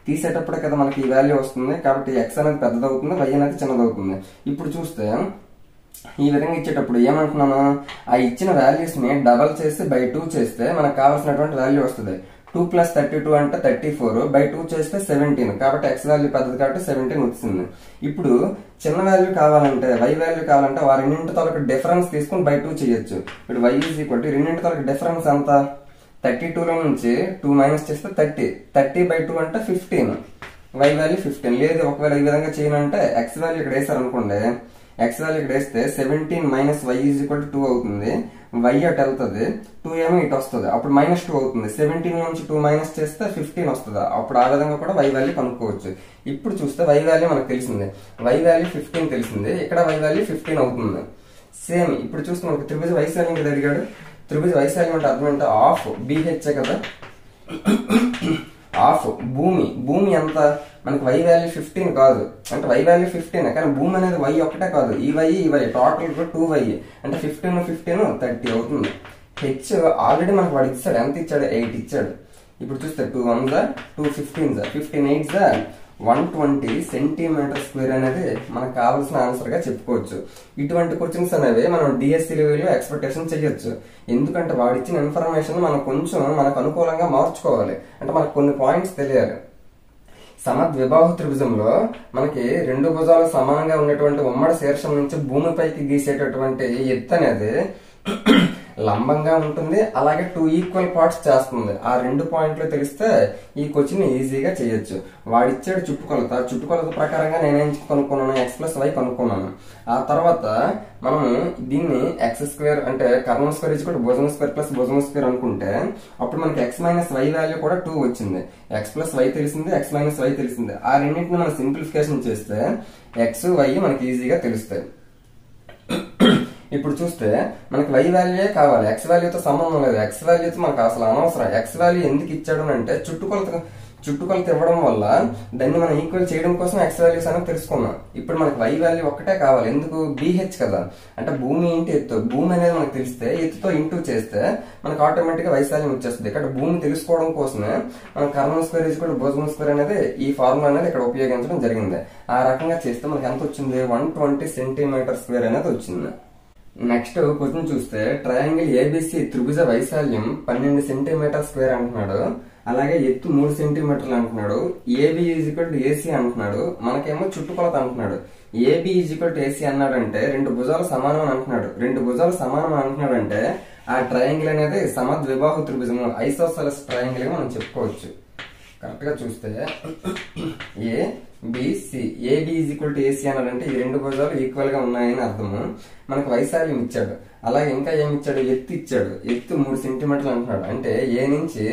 Speaker 1: తీసేటప్పుడే కదా మనకి ఈ వాల్యూ వస్తుంది. కాబట్టి ఎక్స్ అనేది పెద్దదవుతుంది, వై అనేది చిన్నదవుతుంది. ఇప్పుడు చూస్తే ఈ విధంగా ఇచ్చేటప్పుడు ఏమంటున్నాను, ఆ ఇచ్చిన వాల్యూస్ ని డబల్ చేసి బై 2 చేస్తే మనకు కావాల్సినటువంటి వాల్యూ వస్తుంది. 2 ప్లస్ 32 అంటే 34, బై 2 చేస్తే 17. కాబట్టి ఎక్స్ వాల్యూ పెద్దది కాబట్టి 17 వచ్చింది. ఇప్పుడు చిన్న వాల్యూ కావాలంటే, వై వాల్యూ కావాలంటే ఆ రెండింటి తోలకి డిఫరెన్స్ తీసుకుని బై 2 చేయొచ్చు. ఇప్పుడు వై ఈజ్ ఈక్వల్ టు రెండింటి తోలకి డిఫరెన్స్ ఎంత, 32 లో నుంచి 2 మైనస్ చేస్తే 30 బై 2 అంటే 15. Y value 15. లేదు ఒకవేళ ఈ విధంగా చేయనంటే ఎక్స్ వాల్యూ ఇక్కడ వేసారనుకోండి, ఎక్స్ వాల్యూ ఇక్కడ వేస్తే 17 minus Y is equal to 2 అవుతుంది. వై అటు వెళ్తుంది, 2 ఏమో ఇటు వస్తుంది. అప్పుడు -2 అవుతుంది. 17 నుంచి 2 మైనస్ చేస్తే 15 వస్తుంది. అప్పుడు ఆ విధంగా కూడా వై వాల్యూ కనుక్కోవచ్చు. ఇప్పుడు చూస్తే వై వాల్యూ మనకు తెలిసింది, వై వాల్యూ 15 తెలిసింది. ఇక్కడ వై వాల్యూ 15 అవుతుంది. సేమ్ ఇప్పుడు చూస్తే మనకు త్రిభుజ వైశాల్యం కదా అడిగాడు. త్రిభుజ వైశాల్యం అంటే అర్థం అంటే ఆఫ్ బీహెచ్ఏ కదా. ఆఫ్ భూమి ఎంత, మనకి వై వాల్యూ 15 కాదు అంటే వై వాల్యూ 15 కానీ భూమి అనేది వై ఒకటే కాదు, ఈ వై టోటల్ 2y అంటే 15 30 అవుతుంది. హెచ్ ఆల్రెడీ మనకు వాడు ఇచ్చాడు, ఎంత ఇచ్చాడు, 8 ఇచ్చాడు. ఇప్పుడు చూస్తే 2 1 2 15 15 8 120 సెంటీమీటర్ స్క్వేర్ అనేది మనకు కావాల్సిన ఆన్సర్ గా చెప్పుకోవచ్చు. ఇటువంటి క్వశ్చన్స్ అనేవి మనం డిఎస్సి లెవెల్లో ఎక్స్పెక్టేషన్ చేయొచ్చు. ఎందుకంటే వాడు ఇచ్చిన ఇన్ఫర్మేషన్ మనం కొంచెం మనకు అనుకూలంగా మార్చుకోవాలి. అంటే మనకు కొన్ని పాయింట్స్ తెలియాలి. సమద్విబాహు త్రిభుజంలో మనకి రెండు భుజాలు సమానంగా ఉన్నటువంటి ఉమ్మడి శీర్షం నుంచి భూమిపైకి గీసేటటువంటి ఎత్తు అనేది లంబంగా ఉంటుంది, అలాగే 2 ఈక్వల్ పార్ట్స్ చేస్తుంది. ఆ 2 పాయింట్లు తెలిస్తే ఈ క్వశ్చన్ ఈజీగా చేయొచ్చు. వాడిచ్చాడు చుట్టుకొలత ప్రకారంగా నేనేం కనుక్కున్నాను, ఎక్స్ ప్లస్ వై కనుక్కున్నాను. ఆ తర్వాత మనం దీన్ని ఎక్స్ స్క్వేర్ అంటే కర్ణం స్క్వేర్ ఇచ్చి కూడా భుజం స్క్వేర్ ప్లస్ భుజం స్క్వేర్ అనుకుంటే అప్పుడు మనకి ఎక్స్ మైనస్ వై వాల్యూ కూడా 2 వచ్చింది. ఎక్స్ ప్లస్ వై తెలిసింది, ఎక్స్ మైనస్ వై తెలిసింది. ఆ రెండింటిని మనం సింప్లిఫికేషన్ చేస్తే ఎక్స్ వై మనకి ఈజీగా తెలుస్తాయి. ఇప్పుడు చూస్తే మనకి వై వాల్యూ కావాలి, ఎక్స్ వాల్యూతో సంబంధం లేదు. ఎక్స్ వాల్యూతో మనకు అసలు అనవసరం. ఎక్స్ వాల్యూ ఎందుకు ఇచ్చాడు అంటే చుట్టుకొలత ఇవ్వడం వల్ల దాన్ని మనం ఈక్వల్ చేయడం కోసం ఎక్స్ వాల్యూస్ అనేది తెలుసుకున్నాం. ఇప్పుడు మనకి వై వాల్యూ ఒక్కటే కావాలి. ఎందుకు, బీహెచ్ కదా, అంటే భూమి ఇంటూ ఎత్తు. భూమి అనేది మనకు తెలిస్తే ఎత్తుతో ఇంటూ చేస్తే మనకు ఆటోమేటిక్ గా వైశాల్యం వచ్చేస్తుంది. ఇక్కడ భూమి తెలుసుకోవడం కోసమే మనం కర్ణం స్క్వేర్ ఈజ్ కూడా భుజం స్క్వేర్ అనేది ఈ ఫార్ములా అనేది ఇక్కడ ఉపయోగించడం జరిగింది. ఆ రకంగా చేస్తే మనకి ఎంత వచ్చింది, 120 సెంటీమీటర్ స్క్వేర్ అనేది వచ్చింది. నెక్స్ట్ క్వశ్చన్ చూస్తే ట్రయాంగిల్ ఏబిసి త్రిభుజ వైశాల్యం 12 సెంటీమీటర్ స్క్వేర్ అంటున్నాడు. అలాగే ఎత్తు 3 సెంటీమీటర్లు అంటున్నాడు. AB is equal to AC అంటున్నాడు. మనకేమో చుట్టుకొలత అంటున్నాడు. AB is equal to AC అన్నాడంటే 2 భుజాలు సమానం అంటున్నాడు. 2 భుజాలు సమానం అంటున్నాడంటే ఆ ట్రయాంగిల్ అనేది సమద్విబాహు త్రిభుజం, ఐసోసెలస్ ట్రయాంగిల్ గా మనం చెప్పుకోవచ్చు. కరెక్ట్ గా చూస్తే ABC, AB is equal to AC అన్నాడంటే ఈ 2 భుజాలు ఈక్వల్ గా ఉన్నాయని అర్థము. మనకు వైశాల్యం ఇచ్చాడు. అలాగే ఇంకా ఏమి ఇచ్చాడు, ఎత్తు ఇచ్చాడు. ఎత్తు 3 సెంటీమీటర్లు అంటున్నాడు. అంటే ఏ నుంచి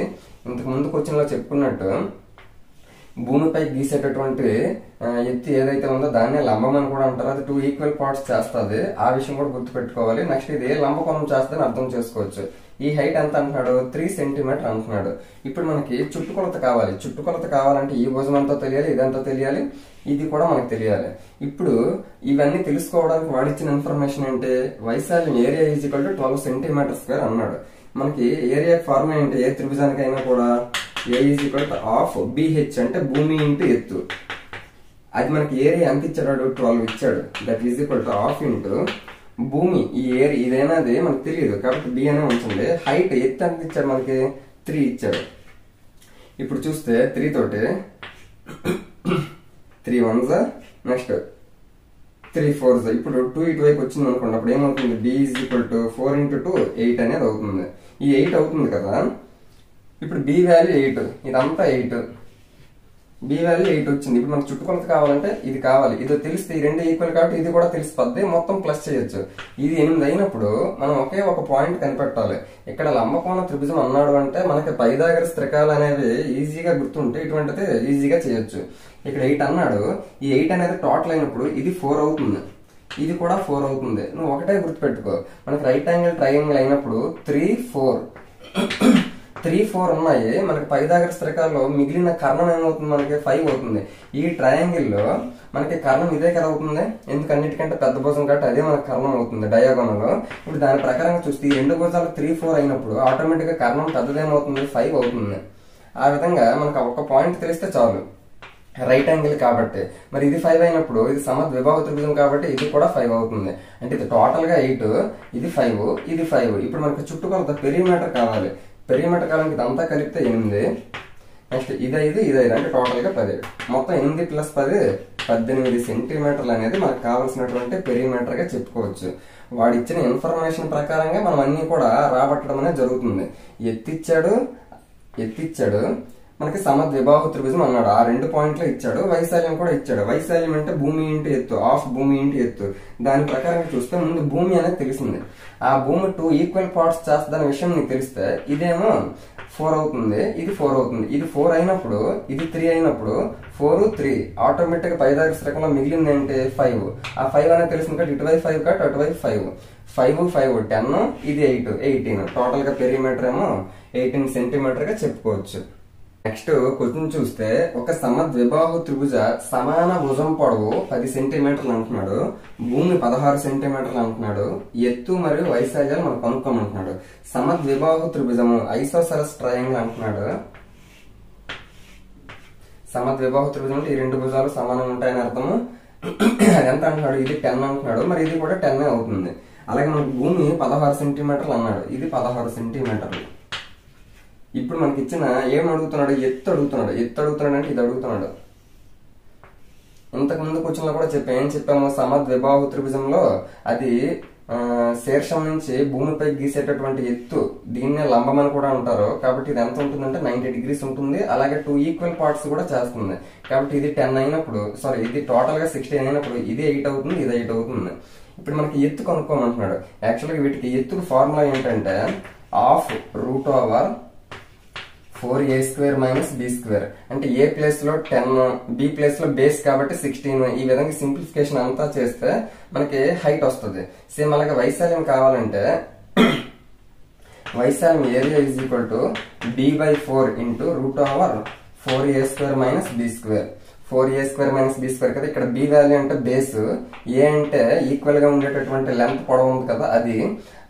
Speaker 1: ఇంతకు ముందు క్వశ్చన్ లో చెప్పుకున్నట్టు భూమిపై గీసేటటువంటి ఎత్తు ఏదైతే ఉందో దాన్నే లంబం అని కూడా అంటారు. అది 2 ఈక్వల్ పార్ట్స్ చేస్తుంది. ఆ విషయం కూడా గుర్తుపెట్టుకోవాలి. నెక్స్ట్ ఇది లంబకోణం చేస్తుందని అర్థం చేసుకోవచ్చు. ఈ హైట్ ఎంత అంటున్నాడు, 3 సెంటీమీటర్ అంటున్నాడు. ఇప్పుడు మనకి చుట్టుకొలత కావాలి. చుట్టుకొలత కావాలంటే ఈ భుజం ఎంతో తెలియాలి, ఇదంతా తెలియాలి, ఇది కూడా మనకు తెలియాలి. ఇప్పుడు ఇవన్నీ తెలుసుకోవడానికి వాడిచ్చిన ఇన్ఫర్మేషన్ ఏంటి, వైశాల్యం area is equal to 12 centimetre square అన్నాడు. మనకి ఏరియా ఫార్ములా ఏంటి, ఏ త్రిభుజానికైనా కూడా A is equal to half B అంటే భూమి ఇంటూ ఎత్తు. అది మనకి ఏరియా ఎంత ఇచ్చాడు, 12 ఇచ్చాడు. That is equal to half into భూమి. ఈ ఏరియా ఇదైనాది మనకు తెలియదు కాబట్టి బి అనే ఉంటుంది. హైట్ ఎత్తు ఎంత ఇచ్చాడు, మనకి 3 ఇచ్చాడు. ఇప్పుడు చూస్తే 3 తోటి 3 1s, నెక్స్ట్ 3 4s. ఇప్పుడు 2 ఇటువైపు వచ్చింది అనుకోండి, అప్పుడు ఏమవుతుంది, B is equal to 4 into 2 8 అనేది అవుతుంది. ఈ 8 అవుతుంది కదా. ఇప్పుడు బి వాల్యూ 8, ఇదంతా 8, బి వాల్యూ 8 వచ్చింది. ఇప్పుడు మనకు చుట్టుకొలత కావాలంటే ఇది కావాలి. ఇది తెలిస్తే ఈ 2 ఈక్వల్ కాబట్టి ఇది కూడా తెలిసిపోద్ది, మొత్తం ప్లస్ చేయొచ్చు. ఇది 8 అయినప్పుడు మనం ఒకే ఒక పాయింట్ కనిపెట్టాలి. ఇక్కడ లంబకోణ త్రిభుజం అన్నాడు అంటే మనకి పైథాగరస్ త్రికాలు అనేవి ఈజీగా గుర్తుంటే ఇటువంటిది ఈజీగా చేయొచ్చు. ఇక్కడ 8 అన్నాడు. ఈ 8 అనేది టోటల్ అయినప్పుడు ఇది 4 అవుతుంది, ఇది కూడా 4 అవుతుంది. నువ్వు ఒకటే గుర్తుపెట్టుకో, మనకి రైట్ యాంగిల్ ట్రయాంగిల్ అయినప్పుడు 3 4 ఉన్నాయి. మనకి పైథాగరస్ త్రికాల్లో మిగిలిన కర్ణం ఏమవుతుంది, మనకి 5 అవుతుంది. ఈ ట్రయాంగిల్ లో మనకి కర్ణం ఇదే కదా అవుతుంది, ఎందుకు అన్నిటికంటే పెద్ద భుజం కాబట్టి అదే మనకి కర్ణం అవుతుంది డయాగోనల్ లో. ఇప్పుడు దాని ప్రకారంగా చూస్తే ఈ 2 భుజాలు 3 4 అయినప్పుడు ఆటోమేటిక్ గా కర్ణం పెద్దదేమవుతుంది, 5 అవుతుంది. ఆ విధంగా మనకు ఒక పాయింట్ తెలిస్తే చాలు, రైట్ యాంగిల్ కాబట్టి. మరి ఇది 5 అయినప్పుడు ఇది సమద్విబాహు త్రిభుజం కాబట్టి ఇది కూడా 5 అవుతుంది. అంటే ఇది టోటల్ గా 8, ఇది 5, ఇది 5. ఇప్పుడు మనకి చుట్టుకొలత పెరిమీటర్ కావాలి. పెరిమీటర్ కాలానికి ఇదంతా కలిపితే 8, నెక్స్ట్ ఇది 5, ఇది 5 అంటే టోటల్ గా 10. మొత్తం 8 ప్లస్ 10 18 సెంటీమీటర్లు అనేది మనకు కావాల్సినటువంటి పెరిమీటర్ గా చెప్పుకోవచ్చు. వాడు ఇచ్చిన ఇన్ఫర్మేషన్ ప్రకారంగా మనం అన్ని కూడా రాబట్టడం అనేది జరుగుతుంది. ఎత్తిచ్చాడు మనకి సమద్విబాహు త్రిభుజం అన్నాడు. ఆ 2 పాయింట్లు ఇచ్చాడు. వైశాల్యం కూడా ఇచ్చాడు. వైశాల్యం అంటే భూమి ఇంటూ ఎత్తు, హాఫ్ భూమి ఇంటూ ఎత్తు. దాని ప్రకారం చూస్తే ముందు భూమి అనేది తెలిసింది. ఆ భూమి 2 ఈక్వల్ పార్ట్స్ చేస్తుందనే విషయం నీకు తెలిస్తే ఇదేమో 4 అవుతుంది, ఇది 4 అవుతుంది. ఇది 4 అయినప్పుడు ఇది 3 అయినప్పుడు 4 3 ఆటోమేటిక్ పైథాగరస్ త్రికంలో మిగిలింది అంటే 5. ఆ 5 అనేది తెలిసింది కాబట్టి ఇటువైపు 5 కాబట్టి అటువైపు 5, 5 10, ఇది 8 18. టోటల్ గా పెరిమీటర్ ఏమో 18 సెంటీమీటర్ గా చెప్పుకోవచ్చు. నెక్స్ట్ క్వశ్చన్ చూస్తే ఒక సమద్విబాహు త్రిభుజ సమాన భుజం పొడవు 10 సెంటీమీటర్లు అంటున్నాడు, భూమి 16 సెంటీమీటర్లు అంటున్నాడు, ఎత్తు మరియు వైశాల్యాలు మనం కనుక్కోమంటున్నాడు. సమద్విబాహు త్రిభుజము ఐసోసెలస్ ట్రయాంగిల్ అంటున్నాడు. సమద్విబాహు త్రిభుజం అంటే ఈ 2 భుజాలు సమానంగా ఉంటాయని అర్థము. అది ఎంత అంటున్నాడు, ఇది 10 అంటున్నాడు. మరి ఇది కూడా 10 అవుతుంది. అలాగే మనకు భూమి 16 సెంటీమీటర్లు అన్నాడు, ఇది 16 సెంటీమీటర్లు. ఇప్పుడు మనకి ఇచ్చిన ఏం అడుగుతున్నాడు, ఎత్తు అడుగుతున్నాడు. ఎత్తు అడుగుతున్నాడు అంటే ఇది అడుగుతున్నాడు. ఇంతకు ముందు క్వశ్చన్ లో కూడా ఏం చెప్పాము, సమద్విబాహు త్రిభుజంలో అది శీర్షం నుంచి భూమిపై గీసేటటువంటి ఎత్తు, దీన్నే లంబం అని కూడా అంటారు. కాబట్టి ఇది ఎంత ఉంటుందంటే 90 degrees ఉంటుంది. అలాగే 2 ఈక్వల్ పార్ట్స్ కూడా చేస్తుంది. కాబట్టి ఇది 10 అయినప్పుడు ఇది టోటల్ గా 16 అయినప్పుడు ఇది 8 అవుతుంది, ఇది 8 అవుతుంది. ఇప్పుడు మనకి ఎత్తు కనుక్కోమంటున్నాడు. యాక్చువల్గా వీటికి ఎత్తుకు ఫార్ములా ఏంటంటే half root over 4a² - b². అంటే ఏ ప్లేస్ లో 10, బి ప్లేస్ లో బేస్ కాబట్టి 16. ఈ విధంగా సింప్లిఫికేషన్ అంతా చేస్తే మనకి హైట్ వస్తుంది. సేమ్ అలాగే వైశాల్యం కావాలంటే వైశాల్యం area is equal to b/4 into root over 4a² - b². 4a² - b² కదా. ఇక్కడ బి వాల్యూ అంటే బేస్, ఏ అంటే ఈక్వల్ గా ఉండేటటువంటి లెంత్ పొడవు ఉంది కదా అది.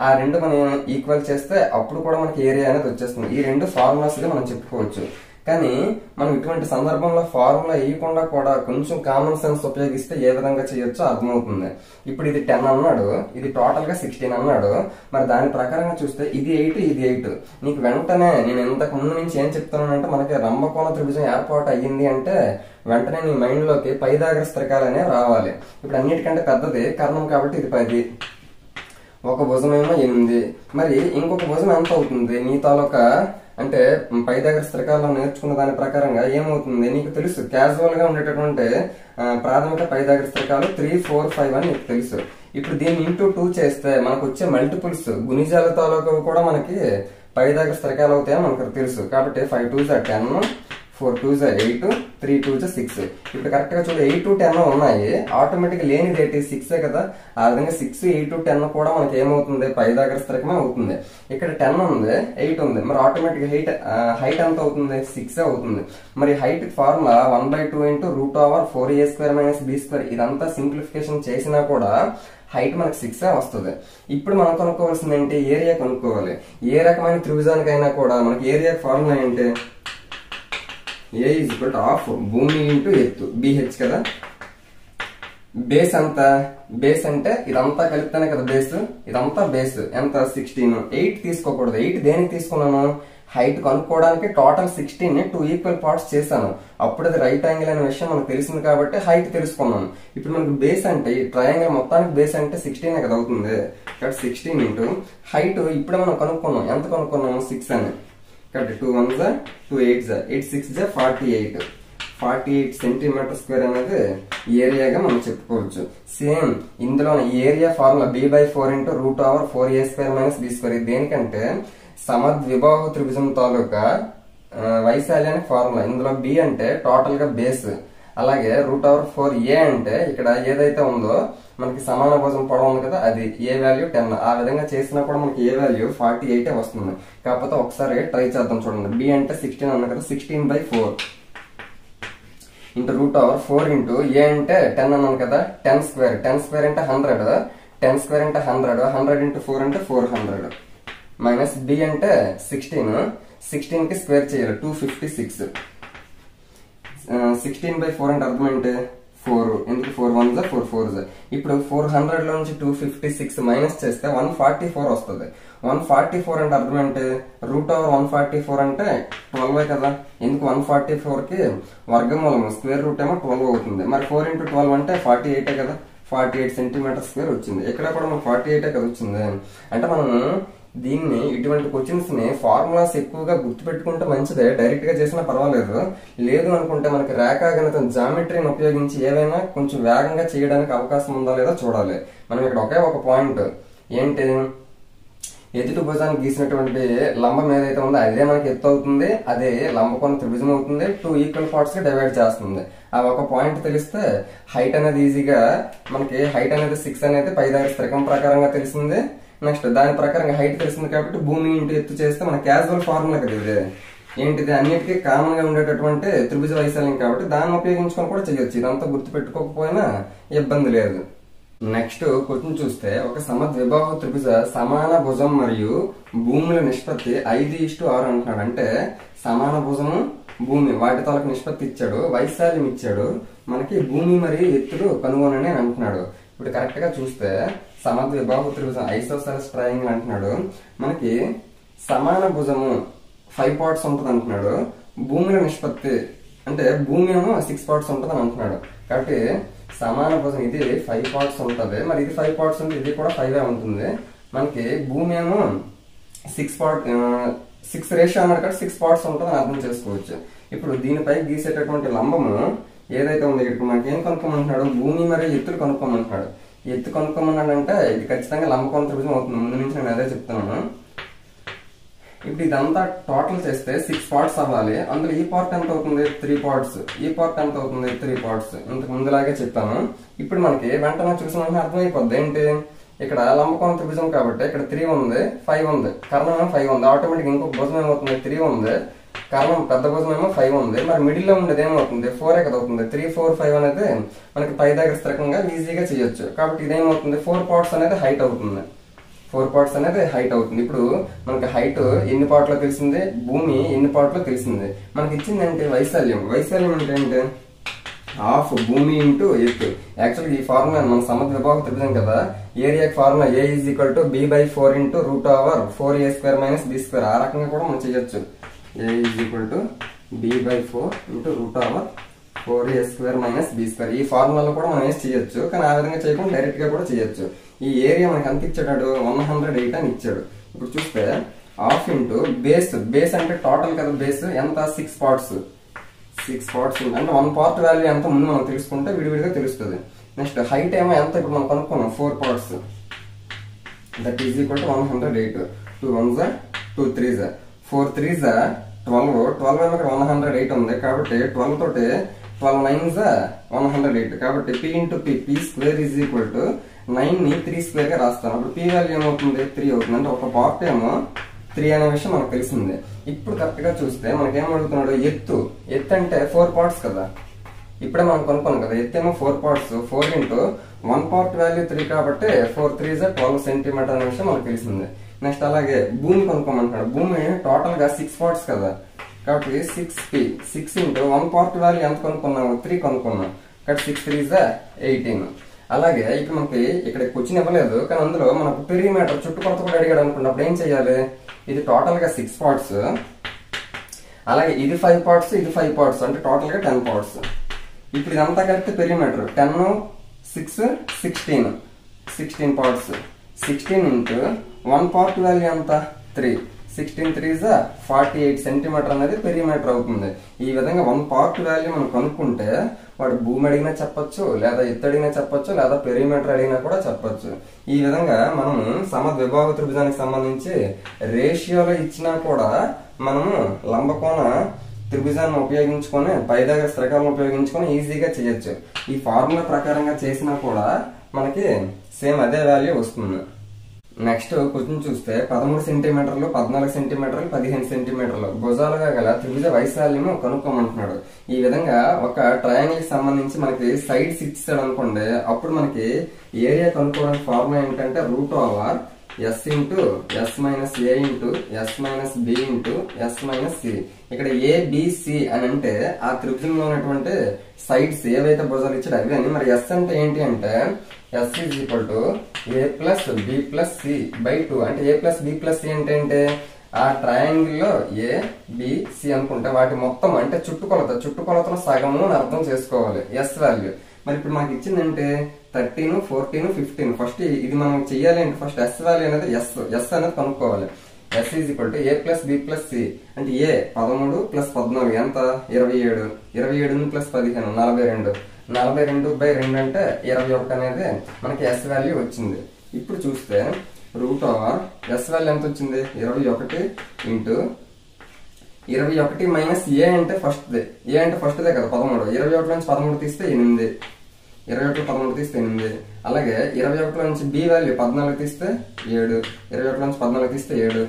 Speaker 1: ఆ 2 మనం ఈక్వల్ చేస్తే అప్పుడు కూడా మనకి ఏరియా అనేది వచ్చేస్తుంది. ఈ 2 ఫార్ములాస్ గా మనం చెప్పుకోవచ్చు. కానీ మనం ఇటువంటి సందర్భంలో ఫార్ములా వేయకుండా కూడా కొంచెం కామన్ సెన్స్ ఉపయోగిస్తే ఏ విధంగా చేయొచ్చో అర్థమవుతుంది. ఇప్పుడు ఇది 10 అన్నాడు, ఇది టోటల్ గా 16 అన్నాడు. మరి దాని ప్రకారంగా చూస్తే ఇది 8, ఇది 8. నీకు వెంటనే నేను ఇంతకు ముందు నుంచి ఏం చెప్తున్నానంటే మనకి లంబకోణ త్రిభుజం ఏర్పాటు అయ్యింది అంటే వెంటనే నీ మైండ్ లోకి పైథాగరస్ త్రికాలనే రావాలి. ఇప్పుడు అన్నిటికంటే పెద్దది కర్ణం కాబట్టి ఇది 10, ఒక భుజమేమో 8. మరి ఇంకొక భుజం ఎంత అవుతుంది నీ తాలూకా అంటే పైథాగరస్ త్రికాలం నేర్చుకున్న దాని ప్రకారంగా ఏమవుతుంది నీకు తెలుసు. క్యాజువల్ గా ఉండేటటువంటి ప్రాథమిక పైథాగరస్ త్రికాలు 3, 4, 5 అని నీకు తెలుసు. ఇప్పుడు దీన్ని ఇంటూ 2 చేస్తే మనకు వచ్చే మల్టిపుల్స్ గుణిజాల తాలూకా కూడా మనకి పైథాగరస్ త్రికాలు అవుతాయని మనకు తెలుసు. కాబట్టి 5 2s 10, 4 2s 8, 3 2s 6. ఇప్పుడు కరెక్ట్ గా చూడు 8 10 ఉన్నాయి, ఆటోమేటిక్ లేనిది ఏంటి 6 కదా. ఆ విధంగా 6, 8, 10 కూడా మనకి ఏమవుతుంది పైథాగరస్ త్రికమే అవుతుంది. ఇక్కడ 10 ఉంది, 8 ఉంది, మరి ఆటోమేటిక్ హైట్ ఎంత అవుతుంది 6 అవుతుంది. మరి హైట్ ఫార్ములా 1/2 × √4a² - b². ఇదంతా సింప్లిఫికేషన్ చేసినా కూడా హైట్ మనకి 6 వస్తుంది. ఇప్పుడు మనం కనుక్కోవాల్సింది ఏంటి ఏరియా కనుక్కోవాలి. ఏ రకమైన త్రిభుజానికైనా కూడా మనకి ఏరియా ఫార్ములా ఏంటి A = ½ భూమి ఇంటూ ఎత్తు BH కదా. బేస్ అంత బేస్ అంటే ఇదంతా కలిపితేనే కదా బేస్, ఇదంతా బేస్ ఎంత 16. 8 తీసుకోకూడదు. 8 దేనికి తీసుకున్నాను హైట్ కనుక్కోవడానికి. టోటల్ 16 ని 2 ఈక్వల్ పార్ట్స్ చేశాను. అప్పుడు అది రైట్ యాంగిల్ అనే విషయం మనకు తెలిసింది కాబట్టి హైట్ తెలుసుకున్నాను. ఇప్పుడు మనకు బేస్ అంటే ఈ ట్రయాంగిల్ మొత్తానికి బేస్ అంటే 16 కదా అవుతుంది. కాబట్టి 16 ఇంటూ హైట్ ఇప్పుడు మనం కనుక్కున్నాం. ఎంత కనుక్కున్నాము 6 అని. కాబట్టి 2 1s 2 8s 8 6s 48 సెంటీమీటర్² అనేది ఏరియాగా మనం చెప్పుకోవచ్చు. సేమ్ ఇందులో area formula b/4 × √4a² - b². ఇది దేనికంటే సమద్విబాహు త్రిభుజం తాలూకా వైశాల్యానికి ఫార్ములా. ఇందులో b అంటే టోటల్ గా బేస్, అలాగే √4a అంటే ఇక్కడ ఏదైతే ఉందో మనకి సమాన భుజం పొడవు ఉంది కదా అది ఏ వాల్యూ 10. ఆ విధంగా చేసినా కూడా మనకి ఏ వాల్యూ 48 వస్తుంది. కాకపోతే ఒకసారి ట్రై చేద్దాం చూడండి. b అంటే 16 అన్న కదా, 16/4 ఇంటూ √4 ఇంటూ a అంటే 10 అన్నాను కదా, 10² 10² అంటే 100, 10² అంటే 100, 100 ఇంటూ 4 అంటే 400 మైనస్ b అంటే 16 కి స్క్వేర్ చేయాలి 256. 16/4 అంటే అర్థం ఏంటి 4, ఎందుకు 4 1s 4 4s. ఇప్పుడు 400 లో నుంచి 256 మైనస్ చేస్తే 144 వస్తుంది. 144 అంటే అర్థం ఏంటి √144 అంటే 12 కదా. ఎందుకు 144 కి వర్గమూలం స్క్వేర్ రూట్ ఏమో 12 అవుతుంది. మరి 4 × 12 అంటే 48 కదా, 48 సెంటీమీటర్² వచ్చింది. ఇక్కడ కూడా మనకు 48 కదా వచ్చింది. అంటే మనం దీన్ని ఇటువంటి క్వశ్చన్స్ ని ఫార్ములాస్ ఎక్కువగా గుర్తుపెట్టుకుంటే మంచిదే, డైరెక్ట్ గా చేసినా పర్వాలేదు. లేదు అనుకుంటే మనకి రేఖాగణితం జామెట్రీని ఉపయోగించి ఏవైనా కొంచెం వేగంగా చేయడానికి అవకాశం ఉందా లేదా చూడాలి. మనం ఇక్కడ ఒకే ఒక పాయింట్ ఏంటి ఎదుటి భుజానికి గీసినటువంటి లంబం ఏదైతే ఉందో అదే మనకి ఎత్తు అవుతుంది, అదే లంబకోణ త్రిభుజం అవుతుంది. 2 ఈక్వల్ పార్ట్స్ గా డివైడ్ చేస్తుంది. ఆ ఒక పాయింట్ తెలిస్తే హైట్ అనేది ఈజీగా మనకి హైట్ అనేది 6 అనేది పైథాగరస్ త్రికం ప్రకారంగా తెలిసింది. నెక్స్ట్ దాని ప్రకారంగా హైట్ తెలిసింది కాబట్టి భూమి ఇంటూ ఎత్తు చేస్తే మన క్యాజువల్ ఫార్ములా కదా ఇది. ఏంటిది అన్నిటికీ కామన్ గా ఉండేటటువంటి త్రిభుజ వైశాల్యం కాబట్టి దాన్ని ఉపయోగించుకొని కూడా చేయొచ్చు. ఇదంతా గుర్తు పెట్టుకోకపోయినా ఇబ్బంది లేదు. నెక్స్ట్ క్వశ్చన్ చూస్తే ఒక సమద్విబాహు త్రిభుజ సమాన భుజం మరియు భూముల నిష్పత్తి 5:6 అంటున్నాడు. అంటే సమాన భుజము భూమి వాటి తాలూకు నిష్పత్తి ఇచ్చాడు, వైశాల్యం ఇచ్చాడు, మనకి భూమి మరియు ఎత్తులు కనుగొనని అంటున్నాడు. ఇప్పుడు కరెక్ట్ గా చూస్తే సమద్విబాహు త్రిభుజం ఐసోసెలస్ ట్రయాంగిల్ అంటున్నాడు. మనకి సమాన భుజము 5 పార్ట్స్ ఉంటుంది అంటున్నాడు. భూముల నిష్పత్తి అంటే భూమి ఏమో 6 పార్ట్స్ ఉంటుంది అని అంటున్నాడు. కాబట్టి సమాన భుజం ఇది 5 పార్ట్స్ ఉంటుంది, మరి ఇది 5 పార్ట్స్ ఉంటుంది, ఇది కూడా 5 ఉంటుంది. మనకి భూమి ఏమో 6 రేషియో అన్నాడు కాబట్టి 6 పార్ట్స్ ఉంటుంది అని అర్థం చేసుకోవచ్చు. ఇప్పుడు దీనిపై గీసేటటువంటి లంబము ఏదైతే ఉందో ఇక్కడ మనకి ఏం కనుక్కోమంటున్నాడు భూమి మరియు ఎత్తులు కనుక్కోమంటున్నాడు. ఎత్తు కనుక్కోమన్నాడు అంటే ఇది ఖచ్చితంగా లంబకోణ త్రిభుజం అవుతుంది. ముందు నుంచి నేను అదే చెప్తున్నాను. ఇప్పుడు ఇదంతా టోటల్ చేస్తే 6 పార్ట్స్ అవ్వాలి. అందులో ఈ పార్ట్ ఎంత అవుతుంది 3 పార్ట్స్, ఈ పార్ట్ ఎంత అవుతుంది 3 పార్ట్స్. ఇంతకు ముందులాగే చెప్పాను. ఇప్పుడు మనకి వెంటనే చూసిన అర్థమైపోద్ది ఏంటి ఇక్కడ లంబకోణ త్రిభుజం కాబట్టి ఇక్కడ 3 ఉంది, 5 ఉంది, కర్ణం ఏమో 5 ఉంది. ఆటోమేటిక్ ఇంకొక భుజం ఏమవుతుంది 3 ఉంది, కర్ణం పెద్ద భుజం ఏమో 5 ఉంది. మరి మిడిల్ లో ఉండేది ఏమవుతుంది 4 కదా అవుతుంది. 3 4 5 అనేది మనకి పైథాగరస్ త్రికంగా ఈజీగా చేయొచ్చు. కాబట్టి ఇదేమవుతుంది 4 పార్ట్స్ అనేది హైట్ అవుతుంది. 4 పార్ట్స్ అనేది హైట్ అవుతుంది. ఇప్పుడు మనకి హైట్ ఎన్ని పార్ట్లో తెలిసిందే, భూమి ఎన్ని పార్ట్లో తెలిసిందే. మనకి ఇచ్చిందంటే వైశాల్యం. వైశాల్యం అంటే ఏంటి? హాఫ్ భూమి ఇంటూ ఎత్తు. యాక్చువల్గా ఈ ఫార్ములా మన సమద్విభాగ విభాగం త్రిభుజం కదా, area formula A = b/4 × √4a² - b². ఆ రకంగా కూడా మనం చేయొచ్చు. A = b/4 × √4a² - b². ఈ ఫార్ములాలో కూడా మనం వేసి చేయొచ్చు, కానీ ఆ విధంగా చేయకుండా డైరెక్ట్ గా కూడా చేయొచ్చు. ఈ ఏరియా మనకి ఎంత ఇచ్చాడు? 108 అని ఇచ్చాడు. ఇప్పుడు చూస్తే హాఫ్ ఇంటూ బేస్. బేస్ అంటే టోటల్ కదా, బేస్ ఎంత? 6 పార్ట్స్. 6 పార్ట్స్ అంటే 1 పార్ట్ వాల్యూ ఎంత ముందు మనం తెలుసుకుంటే విడివిడిగా తెలుస్తుంది. నెక్స్ట్ హైట్ ఏమో ఎంత ఇప్పుడు మనం కనుక్కున్నాం, 4 parts. That is equal to 108. 2 1s 2 3s 4 3s 12. 12 ఏమో ఇక్కడ 108 ఉంది కాబట్టి 12 తోటి 12 9s 108. కాబట్టి p into p square is equal to 9 ని 3 స్క్వేర్ గా రాస్తాను. అప్పుడు p వాల్యూ ఏమవుతుంది? 3 అవుతుంది. అంటే ఒక పార్ట్ ఏమో 3 అనే విషయం మనకు తెలిసిందే. ఇప్పుడు కరెక్ట్ గా చూస్తే మనకేం అడుగుతున్నాడు? ఎత్తు. ఎత్తు అంటే 4 పార్ట్స్ కదా, ఇప్పుడే మనం కనుక్కున్నాం కదా. ఎత్తు ఏమో 4 పార్ట్స్. 4 ఇంటూ 1 పార్ట్ వాల్యూ 3 కాబట్టి 4 3s 12 సెంటీమీటర్ అనే విషయం మనకు తెలిసిందే. నెక్స్ట్ అలాగే భూమి కనుక్కోమంటున్నాడు. భూమి టోటల్ గా 6 పార్ట్స్ కదా, కాబట్టి 6p. 6 ఇంటూ 1 పార్ట్ వాల్యూ ఎంత కనుక్కున్నాము? 3 కనుక్కున్నాం. కాబట్టి 6 3s 18. అలాగే ఇక్కడ మనకి ఇక్కడ క్వశ్చన్ ఇవ్వలేదు, కానీ అందులో మనకు పెరిమీటర్ చుట్టుకొలత కూడా అడిగాడు అనుకున్నప్పుడు ఏం చేయాలి? ఇది టోటల్ గా 6 పార్ట్స్, అలాగే ఇది 5 పార్ట్స్, ఇది 5 పార్ట్స్, అంటే టోటల్ గా 10 పార్ట్స్. ఇప్పుడు ఇదంతా కలిపితే perimeter 10 6 16 16 parts. 16 into 1 part value ఎంత? 3. 16 3s 48 సెంటీమీటర్ అనేది పెరిమీటర్ అవుతుంది. ఈ విధంగా 1 పార్ట్ వాల్యూ మనం కనుక్కుంటే వాడు భూమి అడిగినా చెప్పొచ్చు, లేదా ఎత్తు అడిగినా చెప్పొచ్చు, లేదా పెరిమీటర్ అడిగినా కూడా చెప్పొచ్చు. ఈ విధంగా మనము సమద్విభాగ త్రిభుజానికి సంబంధించి రేషియోలో ఇచ్చినా కూడా మనము లంబకోణ త్రిభుజాన్ని ఉపయోగించుకొని పైథాగరస్ త్రికోణం ఉపయోగించుకొని ఈజీగా చేయొచ్చు. ఈ ఫార్ములా ప్రకారంగా చేసినా కూడా మనకి సేమ్ అదే వాల్యూ వస్తుంది. నెక్స్ట్ క్వశ్చన్ చూస్తే 13 సెంటీమీటర్లు, 14 సెంటీమీటర్లు, 15 సెంటీమీటర్లు భుజాలుగా గల త్రిభుజ వైశాల్యము కనుక్కోమంటున్నాడు. ఈ విధంగా ఒక ట్రయాంగిల్ కి సంబంధించి మనకి సైడ్స్ ఇచ్చాడు అనుకోండి, అప్పుడు మనకి ఏరియా కనుక్కోవడానికి ఫార్ములా ఏంటంటే √s into s minus a into s minus b into s minus c. ఇక్కడ a b c అని అంటే ఆ త్రిభుజంలో ఉన్నటువంటి సైడ్స్ ఏవైతే భుజాలు ఇచ్చాడు అవి అని. మరి s అంటే ఏంటి అంటే s is equal to a plus b plus c by 2. అంటే a plus b plus c అంటే ఏంటి? ఆ ట్రయాంగిల్ లో a b c అనుకుంటే వాటి మొత్తం అంటే చుట్టుకొలతలో సగము అని అర్థం చేసుకోవాలి s వాల్యూ. మరి ఇప్పుడు మనకి ఇచ్చిందంటే 13 14 15. ఫస్ట్ ఇది మనం చెయ్యాలి అంటే ఫస్ట్ s వాల్యూ అనేది s అనేది కనుక్కోవాలి. s is equal to a plus b plus c. అంటే a 13 ప్లస్ 14 ఎంత? 27. 27 ప్లస్ 15 42. 42 బై 2 అంటే 21 అనేది మనకి s వాల్యూ వచ్చింది. ఇప్పుడు చూస్తే √s వాల్యూ ఎంత వచ్చింది? 21 ఇంటూ 21 మైనస్ a అంటే ఫస్ట్దే. a అంటే ఫస్ట్దే కదా 13. 21 నుంచి 13 తీస్తే 8. 21 13 తీస్తే 8. అలాగే 21 నుంచి b వాల్యూ 14 తీస్తే 7. 21 నుంచి 14 తీస్తే 7.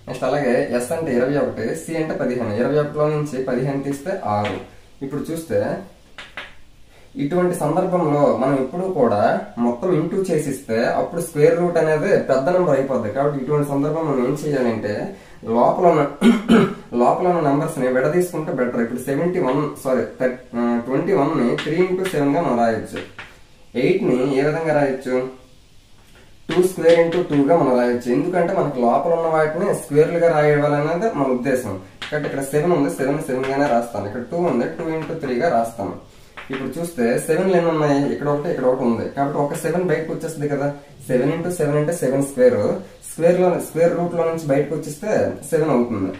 Speaker 1: నెక్స్ట్ అలాగే s అంటే 21, c అంటే 15. 21 నుంచి 15 తీస్తే 6. ఇప్పుడు చూస్తే ఇటువంటి సందర్భంలో మనం ఎప్పుడు కూడా మొత్తం ఇంటూ చేసిస్తే అప్పుడు స్క్వేర్ రూట్ అనేది పెద్ద నెంబర్ అయిపోద్ది. కాబట్టి ఇటువంటి సందర్భం మనం ఏం చేయాలంటే లోపల ఉన్న నంబర్స్ ని విడదీసుకుంటే బెటర్. ఇప్పుడు 21 ని 3 ఇంటూ 7 గా మనం రాయొచ్చు. 8 ని ఏ విధంగా రాయొచ్చు? 2 స్క్వేర్ ఇంటూ 2 గా మనం రాయొచ్చు. ఎందుకంటే మనకు లోపల ఉన్న వాటిని స్క్వేర్లుగా రాయాలనేది మన ఉద్దేశం. కాబట్టి ఇక్కడ 7 ఉంది, 7 గానే రాస్తాను. ఇక్కడ 2 ఉంది, 2 ఇంటూ 3 గా రాస్తాను. ఇప్పుడు చూస్తే 7 ఎన్ని ఉన్నాయి? ఇక్కడ ఒకటి ఉంది. కాబట్టి ఒక 7 బయటకు వచ్చేస్తుంది కదా. 7 ఇంటూ 7 అంటే 7 స్క్వేర్ రూట్ లో నుంచి బయటకు వచ్చేస్తే 7 అవుతుంది.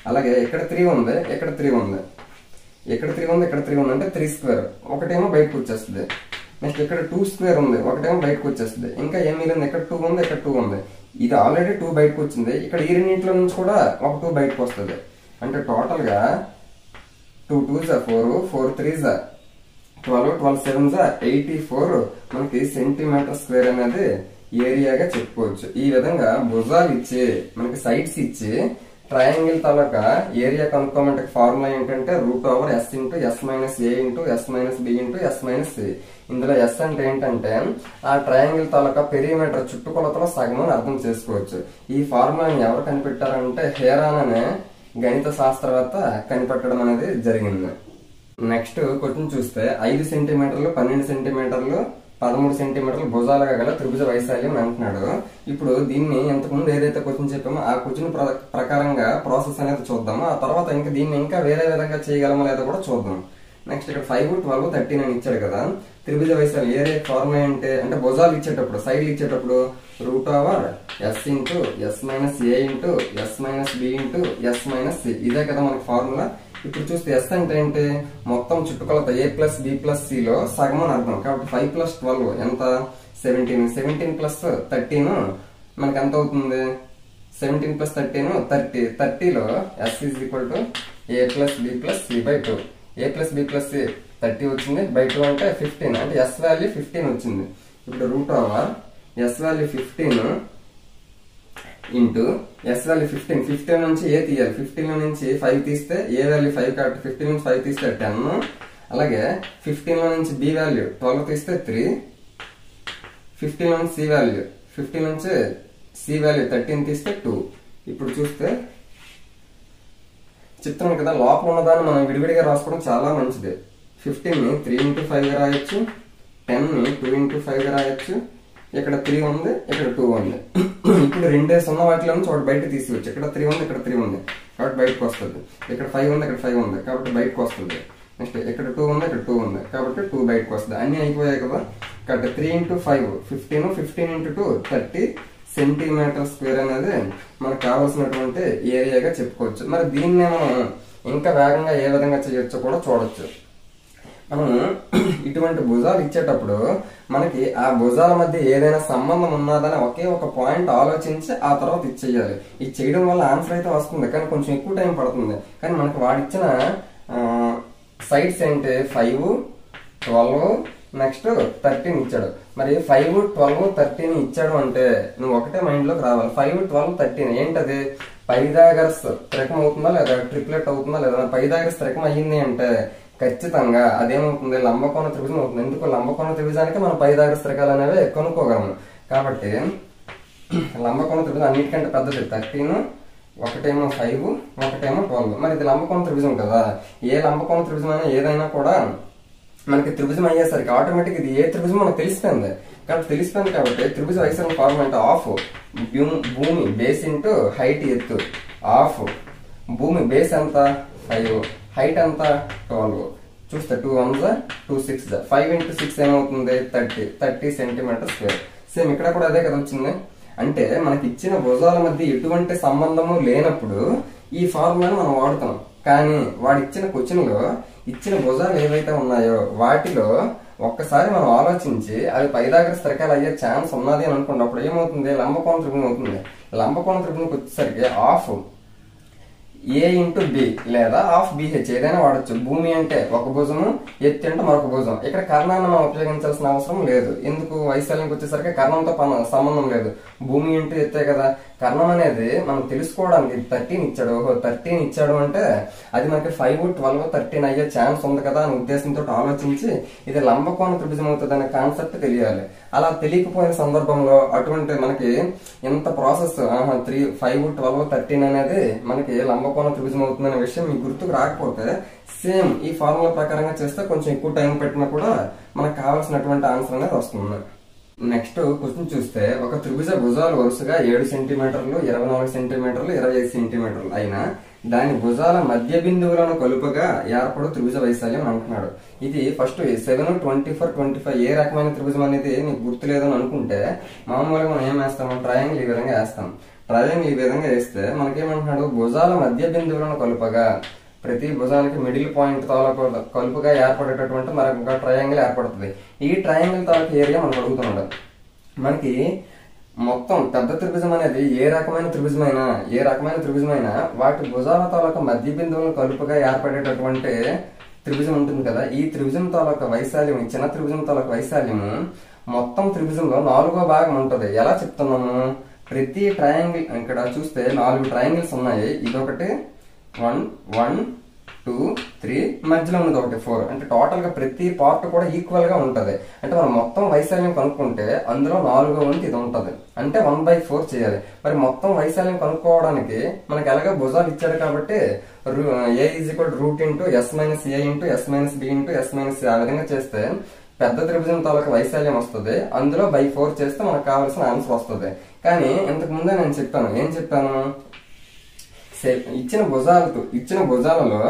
Speaker 1: అలాగే ఇక్కడ 3 ఉంది, ఇక్కడ 3 ఉంది, ఇక్కడ 3 ఉంది, ఇక్కడ 3 ఉంది అంటే 3 స్క్వేర్. ఒకటేమో బయటకు వచ్చేస్తుంది. నెక్స్ట్ ఇక్కడ 2 స్క్వేర్ ఉంది, ఒకటేమో బయటకు వచ్చేస్తుంది. ఇంకా ఏం మిగిలింది? ఇక్కడ 2 ఉంది, ఇక్కడ 2 ఉంది. ఇది ఆల్రెడీ 2 బయటకు వచ్చింది. ఇక్కడ ఈ రెండింటిలో నుంచి కూడా ఒక 2 బయటకు వస్తుంది. అంటే టోటల్ గా 2 2s 4, 4 3s 12, 12 7s 84 మనకి సెంటీమీటర్ స్క్వేర్ అనేది ఏరియాగా చెప్పుకోవచ్చు. ఈ విధంగా భుజాలు ఇచ్చి మనకి సైడ్స్ ఇచ్చి ట్రయాంగిల్ తాలూకా ఏరియా కనుక్కోమంటే ఫార్ములా ఏంటంటే √S into S minus A into S minus B into S minus C. ఇందులో S అంటే ఏంటంటే ఆ ట్రయాంగిల్ తాలూకా పెరిమీటర్ చుట్టుకొలతలో సగం అని అర్థం చేసుకోవచ్చు. ఈ ఫార్ములాని ఎవరు కనిపెట్టారంటే హేరాన్ అనే గణిత శాస్త్రవేత్త కనిపెట్టడం అనేది జరిగింది. నెక్స్ట్ క్వశ్చన్ చూస్తే 5 సెంటీమీటర్లు 12 సెంటీమీటర్లు 13 సెంటీమీటర్లు భుజాలుగా గల త్రిభుజ వైశాల్యం అని అంటున్నాడు. ఇప్పుడు దీన్ని ఇంతకుముందు ఏదైతే క్వశ్చన్ చెప్పామో ఆ క్వశ్చన్ ప్రకారంగా ప్రాసెస్ అనేది చూద్దాము. ఆ తర్వాత ఇంకా దీన్ని ఇంకా వేరే విధంగా చేయగలమో లేదో కూడా చూద్దాం. నెక్స్ట్ ఇక్కడ 5, 12, 13 అని ఇచ్చాడు కదా. త్రిభుజ వైశాల్యం ఏరియా ఫార్ములా అంటే భుజాలు ఇచ్చేటప్పుడు సైడ్లు ఇచ్చేటప్పుడు √S into S minus A into S minus B into S minus C. ఇదే కదా మనకి ఫార్ములా. ఇప్పుడు చూస్తే S అంటే ఏంటి, మొత్తం చుట్టుకొలత A plus B plus C లో సగం అని అర్థం. కాబట్టి 5 ప్లస్ 12 ఎంత 17. 17 ప్లస్ 13 మనకి ఎంత అవుతుంది, 17 plus 13 30. 30లో S is equal to A plus B plus C by 2. A plus B plus C 30 వచ్చింది బై 2 అంటే 15 అంటే S వాల్యూ 15 వచ్చింది. ఇప్పుడు √S value 15 into S value 15 నుంచి A తీయాలి. 15 నుంచి 5 తీస్తే A వాల్యూ 5 కాబట్టి 15 నుంచి 5 తీస్తే 10. అలాగే 15 నుంచి B వాల్యూ 12 తీస్తే 3. 15 నుంచి C వాల్యూ 15 నుంచి C వాల్యూ 13 తీస్తే 2. ఇప్పుడు చూస్తే చిత్రం కదా, లోపల ఉన్నదాన్ని మనం విడివిడిగా రాసుకోవడం చాలా మంచిది. 15ని 3 ఇంటూ 5 రాయొచ్చు, 10ని 2 ఇంటూ 5 రాయొచ్చు. ఇక్కడ 3 ఉంది, ఇక్కడ 2 ఉంది. ఇప్పుడు రెండేసి ఉన్న వాటిలో నుంచి ఒకటి బయట తీసివచ్చు. ఇక్కడ 3 ఉంది, ఇక్కడ 3 ఉంది కాబట్టి బయటకు వస్తుంది. ఇక్కడ 5 ఉంది, ఇక్కడ 5 ఉంది కాబట్టి బయటకు వస్తుంది. నెక్స్ట్ ఇక్కడ 2 ఉంది, ఇక్కడ 2 ఉంది కాబట్టి 2 బయటకు వస్తుంది. అన్ని అయిపోయాయి కదా. కాబట్టి 3 ఇంటూ 5 15, 15 ఇంటూ 2 30 సెంటీమీటర్ స్క్వేర్ అనేది మనకు కావాల్సినటువంటి ఏరియాగా చెప్పుకోవచ్చు. మరి దీన్నే మనం ఇంకా వేగంగా ఏ విధంగా చేయొచ్చో కూడా చూడొచ్చు. మనం ఇటువంటి భుజాలు ఇచ్చేటప్పుడు మనకి ఆ భుజాల మధ్య ఏదైనా సంబంధం ఉన్నదని ఒకే ఒక పాయింట్ ఆలోచించి ఆ తర్వాత ఇచ్చేయాలి. ఇది చేయడం వల్ల ఆన్సర్ అయితే వస్తుంది, కానీ కొంచెం ఎక్కువ టైం పడుతుంది. కానీ మనకి వాడిచ్చిన సైడ్స్ ఏంటి 5, 12 నెక్స్ట్ 13 ఇచ్చాడు. మరి 5, 12, 13 ఇచ్చాడు అంటే నువ్వు ఒకటే మైండ్ లోకి రావాలి. 5, 12, 13 ఏంటది, పైథాగరస్ త్రికం అవుతుందా లేదా ట్రిప్లెట్ అవుతుందా లేదా. పైథాగరస్ త్రికం అయ్యింది అంటే ఖచ్చితంగా అదేమవుతుంది, లంబకోణ త్రిభుజం అవుతుంది. ఎందుకు, లంబకోణ త్రిభుజానికి మనం పైథాగరస్ త్రికాలు అనేవి కనుక్కోగలము. కాబట్టి లంబకోణ త్రిభుజం అన్నిటికంటే పెద్దది 13, ఒకటేమో 5, ఒకటేమో 12. మరి ఇది లంబకోణ త్రిభుజం కదా. ఏ లంబకోణ త్రిభుజం అయినా ఏదైనా కూడా మనకి త్రిభుజం అయ్యేసరికి ఆటోమేటిక్ ఇది ఏ త్రిభుజం మనకు తెలిసిపోయింది. కాబట్టి త్రిభుజ వైశాల్యం ఫార్ములా అంటే ఆఫ్ భూమి బేస్ ఇంటూ హైట్ ఎత్తు. ఆఫ్ భూమి బేస్ ఎంత 5, హైట్ ఎంత 12. చూస్తే 2 1 2 6 5 ఇంటూ 6 ఏమవుతుంది 30 సెంటీమీటర్ స్క్వేర్. సేమ్ ఇక్కడ కూడా అదే కదా వచ్చింది. అంటే మనకి ఇచ్చిన భుజాల మధ్య ఎటువంటి సంబంధము లేనప్పుడు ఈ ఫార్ములాని మనం వాడుతాం. కానీ వాడు ఇచ్చిన క్వశ్చన్ లో ఇచ్చిన భుజాలు ఏవైతే ఉన్నాయో వాటిలో ఒక్కసారి మనం ఆలోచించి అవి పైథాగరస్ త్రికాలు అయ్యే ఛాన్స్ ఉన్నది అని అనుకున్నప్పుడు ఏమవుతుంది, లంబకోణ త్రిభుజం అవుతుంది. లంబకోణ త్రిభుజంకి వచ్చేసరికి ఆఫ్ A ఇంటూ B లేదా ఆఫ్ BH ఏదైనా వాడచ్చు. భూమి అంటే ఒక భుజము, ఎత్తు అంటే మరొక భుజం. ఇక్కడ కర్ణాన్ని మనం ఉపయోగించాల్సిన అవసరం లేదు. ఎందుకు, వైశాల్యంకి వచ్చేసరికి కర్ణంతో సంబంధం లేదు. భూమి ఇంటూ ఎత్తే కదా. కర్ణం అనేది మనం తెలుసుకోవడానికి 13 ఇచ్చాడు. 13 ఇచ్చాడు అంటే అది మనకి 5, 12, 13 అయ్యే ఛాన్స్ ఉంది కదా అనే ఉద్దేశంతో ఆలోచించి ఇది లంబకోణ త్రిభుజం అవుతుంది అనే కాన్సెప్ట్ తెలియాలి. అలా తెలియకపోయిన సందర్భంలో అటువంటి మనకి ఎంత ప్రాసెస్ 3, 5, 12, 13 అనేది మనకి లంబకోణ త్రిభుజం అవుతుందనే విషయం మీకు గుర్తుకు రాకపోతే సేమ్ ఈ ఫార్ములా ప్రకారంగా చేస్తే కొంచెం ఎక్కువ టైం పెట్టినా కూడా మనకు కావాల్సినటువంటి ఆన్సర్ అనేది వస్తుంది. నెక్స్ట్ క్వశ్చన్ చూస్తే ఒక త్రిభుజ భుజాలు వరుసగా 7 సెంటీమీటర్లు 24 సెంటీమీటర్లు 25 సెంటీమీటర్లు అయినా దాని భుజాల మధ్య బిందువులను కలుపుగా ఏర్పడు త్రిభుజ వైశాల్యం అంటున్నాడు. ఇది ఫస్ట్ 7, 24, 25 ఏ రకమైన త్రిభుజం అనేది నీకు గుర్తులేదని అనుకుంటే మామూలుగా మనం ఏం వేస్తాం, ట్రయాంగిల్ ఈ విధంగా వేస్తాం. ట్రయాంగిల్ ఈ విధంగా వేస్తే మనకేమంటున్నాడు, భుజాల మధ్య బిందువులను కలుపగా ప్రతి భుజానికి మిడిల్ పాయింట్ తాలూకు కలుపుగా ఏర్పడేటటువంటి మరొక ట్రయాంగిల్ ఏర్పడుతుంది. ఈ ట్రయాంగిల్ తాలూకు ఏరియా మనకు అడుగుతున్నాడు. మనకి మొత్తం పెద్ద త్రిభుజం అనేది ఏ రకమైన త్రిభుజమైనా వాటి భుజాల తాలూకు మధ్య బిందువులను కలుపుగా ఏర్పడేటటువంటి త్రిభుజం ఉంటుంది కదా. ఈ త్రిభుజం తాలూకు వైశాల్యం, చిన్న త్రిభుజం తాలూకు వైశాల్యము మొత్తం త్రిభుజంలో 4వ భాగం ఉంటుంది. ఎలా చెప్తున్నాము, ప్రతి ట్రయాంగిల్ ఇక్కడ చూస్తే 4 ట్రయాంగిల్స్ ఉన్నాయి. ఇదొకటి 1 1 2 3 మధ్యలో ఉన్నది ఒకటి 4. అంటే టోటల్ గా ప్రతి పార్ట్ కూడా ఈక్వల్ గా ఉంటది. అంటే మనం మొత్తం వైశాల్యం కనుక్కుంటే అందులో 4వ వంతు ఇది ఉంటది. అంటే 1/4 చేయాలి. మరి మొత్తం వైశాల్యం కనుక్కోవడానికి మనకి ఎలాగో భుజాలు ఇచ్చాడు కాబట్టి a √√s - a s - b s - c ఆ విధంగా చేస్తే పెద్ద త్రిభుజం తాలూకా వైశాల్యం వస్తుంది. అందులో /4 చేస్తే మనకు కావాల్సిన ఆన్సర్ వస్తుంది. కానీ ఇంతకు ముందే నేను చెప్పాను, ఏం చెప్పాను, ఇచ్చిన భుజాలలో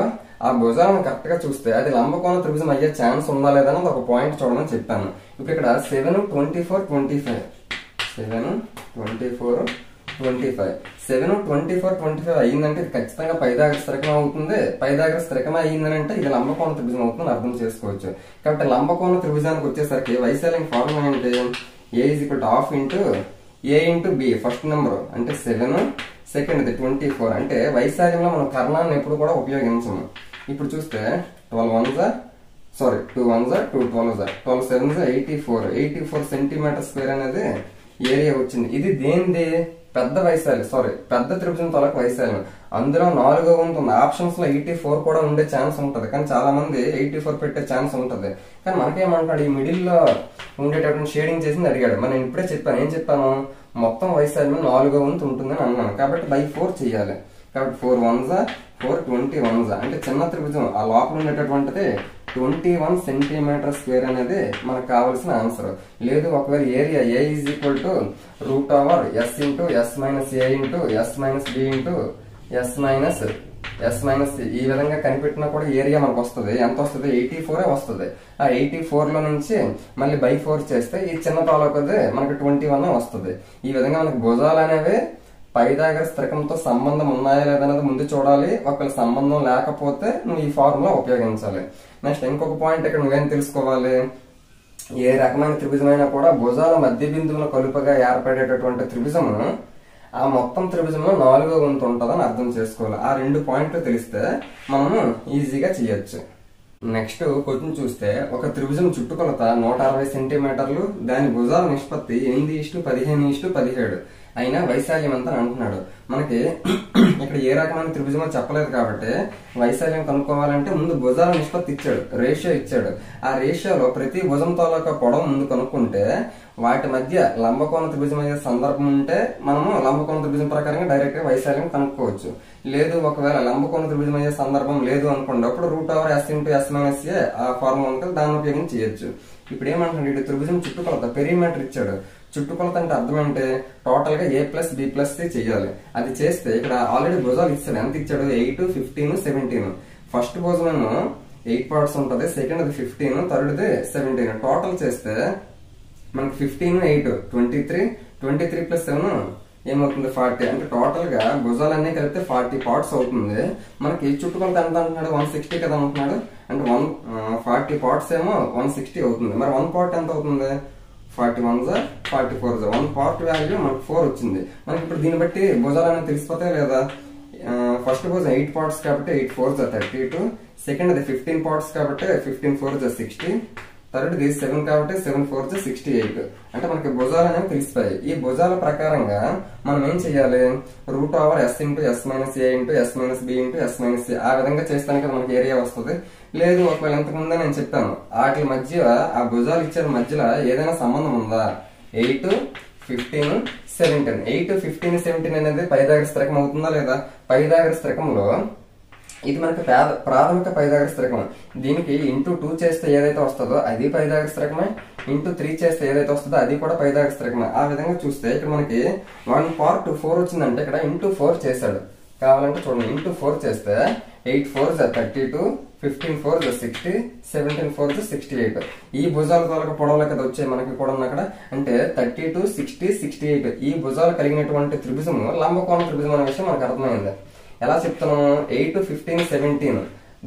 Speaker 1: ఆ భుజాలను కరెక్ట్ గా చూస్తే అది లంబకోణ త్రిభుజం అయ్యే ఛాన్స్ ఉందా లేదా అని ఒక పాయింట్ చూడమని చెప్పాను. ఇప్పుడు ఇక్కడ 7 24 25 7 24 25 7 24 25 అయ్యిందంటే ఇది ఖచ్చితంగా పైథాగరస్ స్థిరకం అవుతుంది. పైథాగరస్ స్థిరకం అయ్యిందని అంటే ఇది లంబకోణ త్రిభుజం అవుతుందని అర్థం చేసుకోవచ్చు. కాబట్టి లంబకోణ త్రిభుజానికి వచ్చేసరికి వైశాల్యం ఫార్ములా ఏంటి, a ½ a × b first number అంటే 7, సెకండ్ 24. అంటే వైశాల్యంలో మనం కర్ణాన్ని ఎప్పుడు కూడా ఉపయోగించము. ఇప్పుడు చూస్తే 2 1s 2 12s 12 7s 84 centimetre square అనేది ఏరియా వచ్చింది. ఇది దేనిది, పెద్ద వైశాల్యం పెద్ద త్రిభుజం తాలూకు వైశాల్యం. అందులో 4వ వంతు ఉంది. ఆప్షన్స్ లో 84 కూడా ఉండే ఛాన్స్ ఉంటది. కానీ చాలా మంది 84 పెట్టే ఛాన్స్ ఉంటది. కానీ మనకేమంటాడు, ఈ మిడిల్ లో ఉండేటటువంటి షేడింగ్ చేసింది అడిగాడు. మరి నేను ఇప్పుడే చెప్పాను, ఏం చెప్పాను, మొత్తం వైశాల్యం 4వ వంతు ఉంటుందని అన్నాను. కాబట్టి /4 చేయాలి. కాబట్టి 4 1s 4 21s అంటే చిన్న త్రిభుజం ఆ లోపల ఉండేటటువంటిది 21 సెంటీమీటర్ స్క్వేర్ అనేది మనకు కావాల్సిన ఆన్సర్. లేదు ఒకవేళ area a √s × s - b s - c ఈ విధంగా కనిపెట్టినా కూడా ఏరియా మనకు వస్తుంది. ఎంత వస్తుంది, 84 వస్తుంది. ఆ 84 లో నుంచి మళ్ళీ /4 చేస్తే ఈ చిన్న తాలూకది మనకి 21 వస్తుంది. ఈ విధంగా మనకి భుజాలు అనేవి పైథాగరస్ స్థిరకంతో సంబంధం ఉన్నాయా లేదన్నది ముందు చూడాలి. ఒకవేళ సంబంధం లేకపోతే నువ్వు ఈ ఫార్ములా ఉపయోగించాలి. నెక్స్ట్ ఇంకొక పాయింట్ ఇక్కడ నువ్వేం తెలుసుకోవాలి, ఏ రకమైన త్రిభుజమైనా కూడా భుజాల మధ్య బిందువుల కలుపగా ఏర్పడేటటువంటి త్రిభుజము ఆ మొత్తం త్రిభుజంలో 4వ వంతు ఉంటుందని అర్థం చేసుకోవాలి. ఆ 2 పాయింట్లు తెలిస్తే మనము ఈజీగా చేయొచ్చు. నెక్స్ట్ క్వశ్చన్ చూస్తే ఒక త్రిభుజం చుట్టుకొలత 160 సెంటీమీటర్లు, దాని భుజాల నిష్పత్తి 8:15:17 అయినా వైశాల్యం ఎంత అని అంటున్నాడు. మనకి ఇక్కడ ఏ రకమైన త్రిభుజమో చెప్పలేదు కాబట్టి వైశాల్యం కనుక్కోవాలంటే ముందు భుజాల నిష్పత్తి ఇచ్చాడు, రేషియో ఇచ్చాడు. ఆ రేషియోలో ప్రతి భుజం తాలూకా పొడవు ముందు కనుక్కుంటే వాటి మధ్య లంబకోణ త్రిభుజం అయ్యే సందర్భం ఉంటే మనము లంబకోణ త్రిభుజం ప్రకారంగా డైరెక్ట్ గా వైశాల్యం కనుక్కోవచ్చు. లేదు ఒకవేళ లంబకోణ త్రిభుజం అయ్యే సందర్భం లేదు అనుకోండి, అప్పుడు √s × s - a ఆ ఫార్ములా ఉంటుంది, దాన్ని ఉపయోగించి చేయొచ్చు. ఇప్పుడు ఏమంటున్నాడు, ఇటు త్రిభుజం చుట్టుకొలత పెరిమీటర్ ఇచ్చాడు. చుట్టుకొలత అంటే అర్థం ఏంటి, టోటల్ గా a + b + c చేయాలి. అది చేస్తే ఇక్కడ ఆల్రెడీ భుజాలు ఇచ్చాడు. ఎంత ఇచ్చాడు, 8 15 17. ఫస్ట్ భుజం ఏమో 8 పార్ట్స్ ఉంటుంది, సెకండ్ అది 15, థర్డ్ 17. టోటల్ చేస్తే మనకి 15 8 23 23 + 7 ఏమవుతుంది 40. అంటే టోటల్ గా భుజాలన్నీ కలిపితే 40 పార్ట్స్ అవుతుంది. మనకి చుట్టుకొలత ఎంత అంటున్నాడు, 160 కదా అంటున్నాడు. అంటే 40 పార్ట్స్ ఏమో 160 అవుతుంది. మరి 1 పార్ట్ ఎంత అవుతుంది, 41s 44s 1 పార్ట్ వాల్యూ మనకు 4 వచ్చింది. మనకి ఇప్పుడు దీన్ని బట్టి భుజాలు అనేది తెలిసిపోతాయి లేదా. ఫస్ట్ భుజం 8 పార్ట్స్ కాబట్టి 8 4s 32, సెకండ్ అది 15 పార్ట్స్ కాబట్టి 15 4s 60, థర్డ్ 7 కాబట్టి 7 4s 68. అంటే మనకి భుజాలు అనేవి తెలిసిపోయాయి. ఈ భుజాల ప్రకారంగా మనం ఏం చేయాలి, √s × s - a × s - b × s - c ఆ విధంగా చేస్తానికి మనకి ఏరియా వస్తుంది. లేదు ఒకవేళ ఇంతకుముందే నేను చెప్పాను, వాటి మధ్య ఆ భుజాలు ఇచ్చిన మధ్యలో ఏదైనా సంబంధం ఉందా, 8 15 17 8 15 17 అనేది పైథాగరస్ స్థిరకం అవుతుందా లేదా. పైథాగరస్ స్థిరకంలో ఇది మనకి ప్రాథమిక పైథాగరస్ స్థిరకం. దీనికి *2 చేస్తే ఏదైతే వస్తుందో అది పైథాగరస్ స్థిరకమే, *3 చేస్తే ఏదైతే వస్తుందో అది కూడా పైథాగరస్ స్థిరకమే. ఆ విధంగా చూస్తే ఇక్కడ మనకి 1 పార్ట్ 4 వచ్చిందంటే ఇక్కడ *4 చేశాడు. కావాలంటే చూడండి, *4 చేస్తే 8 4s 32, 15 4s 60, 17 4s 68. ఈ భుజాల తాలూకా పొడవుల కదా వచ్చాయి మనకి కూడా అక్కడ. అంటే 32 60 68 ఈ భుజాలు కలిగినటువంటి త్రిభుజము లంబకోణ త్రిభుజం అనే విషయం మనకు అర్థమైంది. ఎలా చెప్తున్నాము, 8 15 17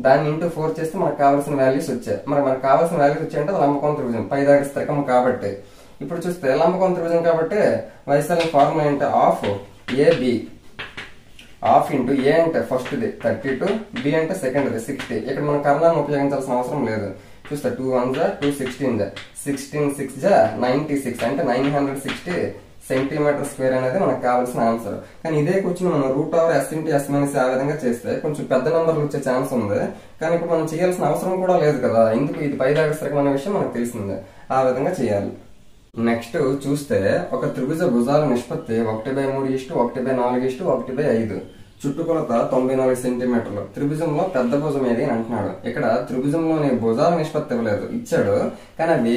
Speaker 1: దాన్ని *4 చేస్తే మనకు కావాల్సిన వాల్యూస్ వచ్చాయి. మరి మనకు కావాల్సిన వాల్యూస్ వచ్చాయంటే లంబకోణ త్రిభుజం పైథాగరస్ స్థిరకం కాబట్టి. ఇప్పుడు చూస్తే లంబకోణ త్రిభుజం కాబట్టి వైశాల్యం ఫార్ములా ఏంటి, ½ AB ½ ఇంటూ a అంటే ఫస్ట్ ది 32, b అంటే సెకండ్ ది 60. ఇక్కడ మనం కర్ణాన్ని ఉపయోగించాల్సిన అవసరం లేదు. చూస్తే 2 1s 2 16s 16 6s 96 అంటే 960 సెంటీమీటర్ స్క్వేర్ అనేది మనకు కావాల్సిన ఆన్సర్. కానీ ఇదే క్వశ్చన్ మనం √S*(S) ఆ విధంగా చేస్తే కొంచెం పెద్ద నెంబర్లు వచ్చే ఛాన్స్ ఉంది. కానీ ఇప్పుడు మనం చేయాల్సిన అవసరం కూడా లేదు కదా, ఎందుకు ఇది పైథాగరస్ రేఖ అనే విషయం మనకు తెలిసిందే. ఆ విధంగా చేయాలి. నెక్స్ట్ చూస్తే ఒక త్రిభుజ భుజాల నిష్పత్తి 1/3:1/4:1/5. చుట్టుకొలత 94 సెంటీమీటర్లు. త్రిభుజంలో పెద్ద భుజం ఏది అని అంటున్నాడు. ఇక్కడ త్రిభుజంలోని భుజాల నిష్పత్తి ఇవ్వలేదు, ఇచ్చాడు కానీ అవి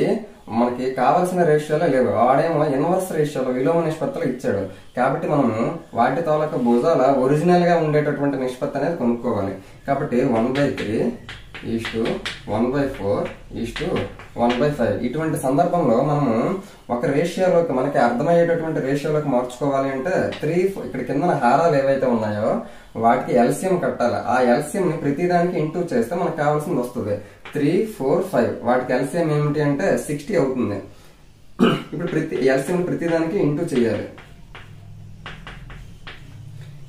Speaker 1: మనకి కావాల్సిన రేషియోలో లేవు. ఆడేమో ఇన్వర్స్ రేషియోలో విలోమ నిష్పత్తులు ఇచ్చాడు. కాబట్టి మనము వాటి తాలూకా భుజాల ఒరిజినల్ గా ఉండేటటువంటి నిష్పత్తి అనేది కొనుక్కోవాలి. కాబట్టి 1/3:1/4:1/5 ఇటువంటి సందర్భంలో మనము ఒక రేషియోలోకి మనకి అర్థమయ్యేటటువంటి రేషియోలోకి మార్చుకోవాలి అంటే ఇక్కడ కింద హారాలు ఏవైతే ఉన్నాయో వాటికి ఎల్సిఎం కట్టాలి. ఆ ఎల్సిఎం ని ప్రతిదానికి ఇంటూ చేస్తే మనకు కావాల్సింది వస్తుంది 3, 4, 5. వాటికి ఎల్సిఎం ఏమిటి అంటే 60 అవుతుంది. ఇప్పుడు ఎల్సిఎం ప్రతిదానికి ఇంటూ చేయాలి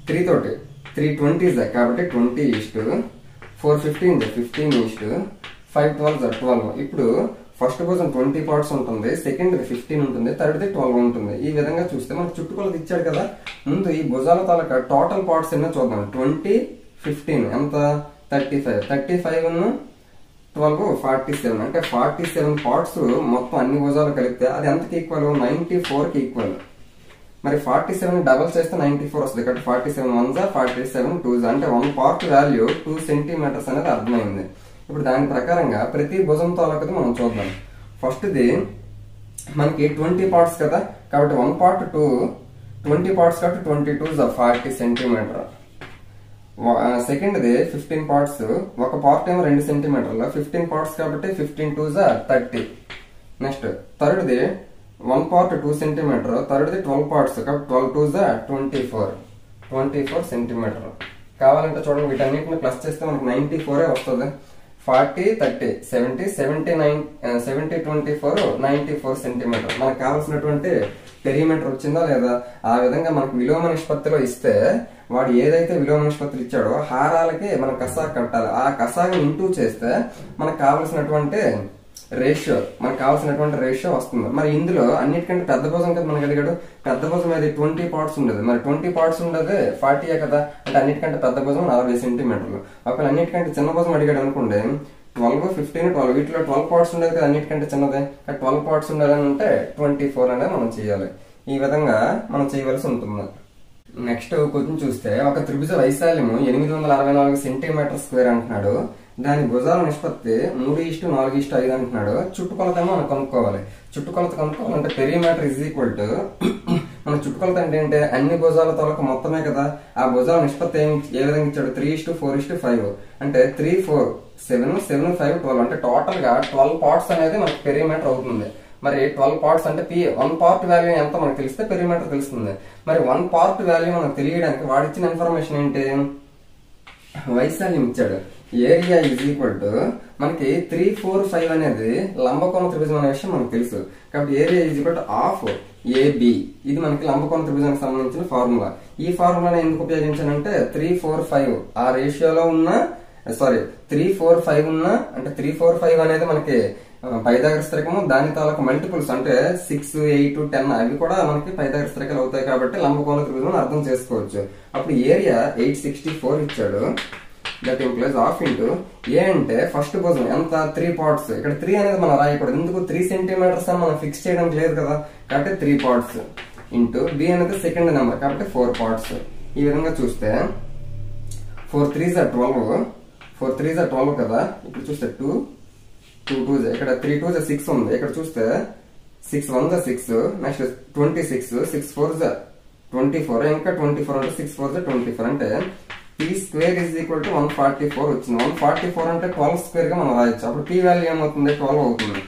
Speaker 1: 3 తోటి. 3 20s కాబట్టి 20:4 15 15:5 12 12. ఇప్పుడు ఫస్ట్ భుజం 20 పార్ట్స్ ఉంటుంది, సెకండ్ 15 ఉంటుంది, థర్డ్ 12 ఉంటుంది. ఈ విధంగా చూస్తే మనకు చుట్టుకొలత ఇచ్చాడు కదా, ముందు ఈ భుజాల తాలూకా టోటల్ పార్ట్స్ ఎన్నో చూద్దాం. 20 15 ఎంత 35, 35 12 47. అంటే 47 పార్ట్స్ మొత్తం అన్ని భుజాలు కలిపితే అది ఎంతకి ఈక్వల్? 94కి ఈక్వల్. మరి 47 డబల్ చేస్తే 94 వస్తుంది. కాబట్టి 47 1s 47 2s అంటే 1 పార్ట్ వాల్యూ 2 సెంటీమీటర్స్ అనేది అర్థమైంది. ఇప్పుడు దాని ప్రకారంగా ప్రతి భుజం తాలూకది మనం చూద్దాం. ఫస్ట్ది మనకి 20 పార్ట్స్ కదా, కాబట్టి 1 పార్ట్ 20 పార్ట్స్ కాబట్టి 22s 40 సెంటీమీటర్. సెకండ్ది 15 పార్ట్స్, ఒక పార్ట్ ఏమో 2 సెంటీమీటర్లు, 15 పార్ట్స్ కాబట్టి 15 2s 30. నెక్స్ట్ థర్డ్ది 1 పార్ట్ 2 సెంటీమీటర్, థర్డ్ది 12 పార్ట్స్ కాబట్టి 12 2s 24 సెంటీమీటర్. కావాలంటే చూడండి, వీటన్నిటిని ప్లస్ చేస్తే మనకి 94 వస్తుంది. 40 30 70 79 70 24 94 సెంటీమీటర్. మనకు కావాల్సినటువంటి పెరిమీటర్ వచ్చిందా లేదా? ఆ విధంగా మనకు విలోమ నిష్పత్తిలో ఇస్తే వాడు ఏదైతే విలోమ నిష్పత్తులు ఇచ్చాడో హారాలకి మన కసాగ కట్టాలి. ఆ కసాగని ఇంటూ చేస్తే మనకు కావాల్సినటువంటి రేషియో వస్తుంది. మరి ఇందులో అన్నిటికంటే పెద్ద భుజం కదా మనకు అడిగాడు. పెద్ద భుజం అది 20 పార్ట్స్ ఉండదు. మరి 20 పార్ట్స్ ఉండదు 40 కదా, అంటే అన్నిటికంటే పెద్ద భుజం 40 సెంటీమీటర్లు. ఒకవేళ అన్నిటికంటే చిన్న భుజం అడిగాడు అనుకోండి, 12 15 12 వీటిలో 12 పార్ట్స్ ఉండదు కదా, అన్నిటికంటే చిన్నదే. 12 పార్ట్స్ ఉండదని అంటే 24 అనేది మనం చేయాలి. ఈ విధంగా మనం చేయవలసి ఉంటుంది. నెక్స్ట్ కొంచెం చూస్తే ఒక త్రిభుజ వైశాల్యము 864 సెంటీమీటర్ స్క్వేర్ అంటున్నాడు. దాని భుజాల నిష్పత్తి 3:4:5 అంటున్నాడు. చుట్టుకొలత మనం కనుక్కోవాలి. చుట్టుకొలత కనుక్కోవాలంటే పెరిమీటర్ ఈజ్ ఈక్వల్ టు మన చుట్టుకొలత అంటే అన్ని భుజాల తాలూకు మొత్తమే కదా. ఆ భుజాల నిష్పత్తి ఏ విధంగా ఇచ్చాడు? 3:4:5 అంటే 3 4 7 7 5 12 అంటే టోటల్ గా 12 పార్ట్స్ అనేది మనకి పెరిమీటర్ అవుతుంది. మరి 12 పార్ట్స్ అంటే 1 పార్ట్ వాల్యూ ఎంత మనకు తెలిస్తే పెరిమీటర్ తెలుస్తుంది. మరి 1 పార్ట్ వాల్యూ మనకు తెలియడానికి వాడిచ్చిన ఇన్ఫర్మేషన్ ఏంటి? వైశాల్యం ఇచ్చాడు. ఏరియా ఈజ్ ఈక్వల్ టు మనకి 3 4 5 అనేది లంబకోణ త్రిభుజం అనే విషయం మనకు తెలుసు. కాబట్టి area is equal to half AB. ఇది మనకి లంబకోణ త్రిభుజానికి సంబంధించిన ఫార్ములా. ఈ ఫార్ములాని ఎందుకు ఉపయోగించానంటే 3 4 5 ఆ రేషియోలో ఉన్న 3 4 5 ఉన్న అంటే 3 4 5 అనేది మనకి పైథాగరస్ రేఖము. దాని తాలూకు మల్టిపుల్స్ అంటే 6 8 10 అవి కూడా మనకి పైథాగరస్ రేఖలు అవుతాయి. కాబట్టి లంబకోణ త్రిభుజం అర్థం చేసుకోవచ్చు. అప్పుడు ఏరియా 864 ఇచ్చాడు. That implies half into A అంటే ఫస్ట్ భుజం ఎంత 3 పార్ట్స్. ఇక్కడ 3 అనేది మనం రాయకూడదు, ఎందుకు 3 సెంటీమీటర్స్ అని మనం ఫిక్స్ చేయడానికి లేదు కదా. కాబట్టి 3 పార్ట్స్ ఇంటూ బి అనేది సెకండ్ నెంబర్ కాబట్టి 4 పార్ట్స్. ఈ విధంగా చూస్తే 4 3s 12 కదా. ఇప్పుడు చూస్తే 2 2s ఇక్కడ 3 2s 6 ఉంది. ఇక్కడ చూస్తే 6 1s 6 నెక్స్ట్ 26 6 4s 24 ఇంకా 24 అంటే 6 4s 24 అంటే p square is equal to 144 వచ్చింది. 144 అంటే 12 స్క్వేర్ గా మనం రాయొచ్చు. అప్పుడు p వాల్యూ ఏమవుతుంది? 12 అవుతుంది.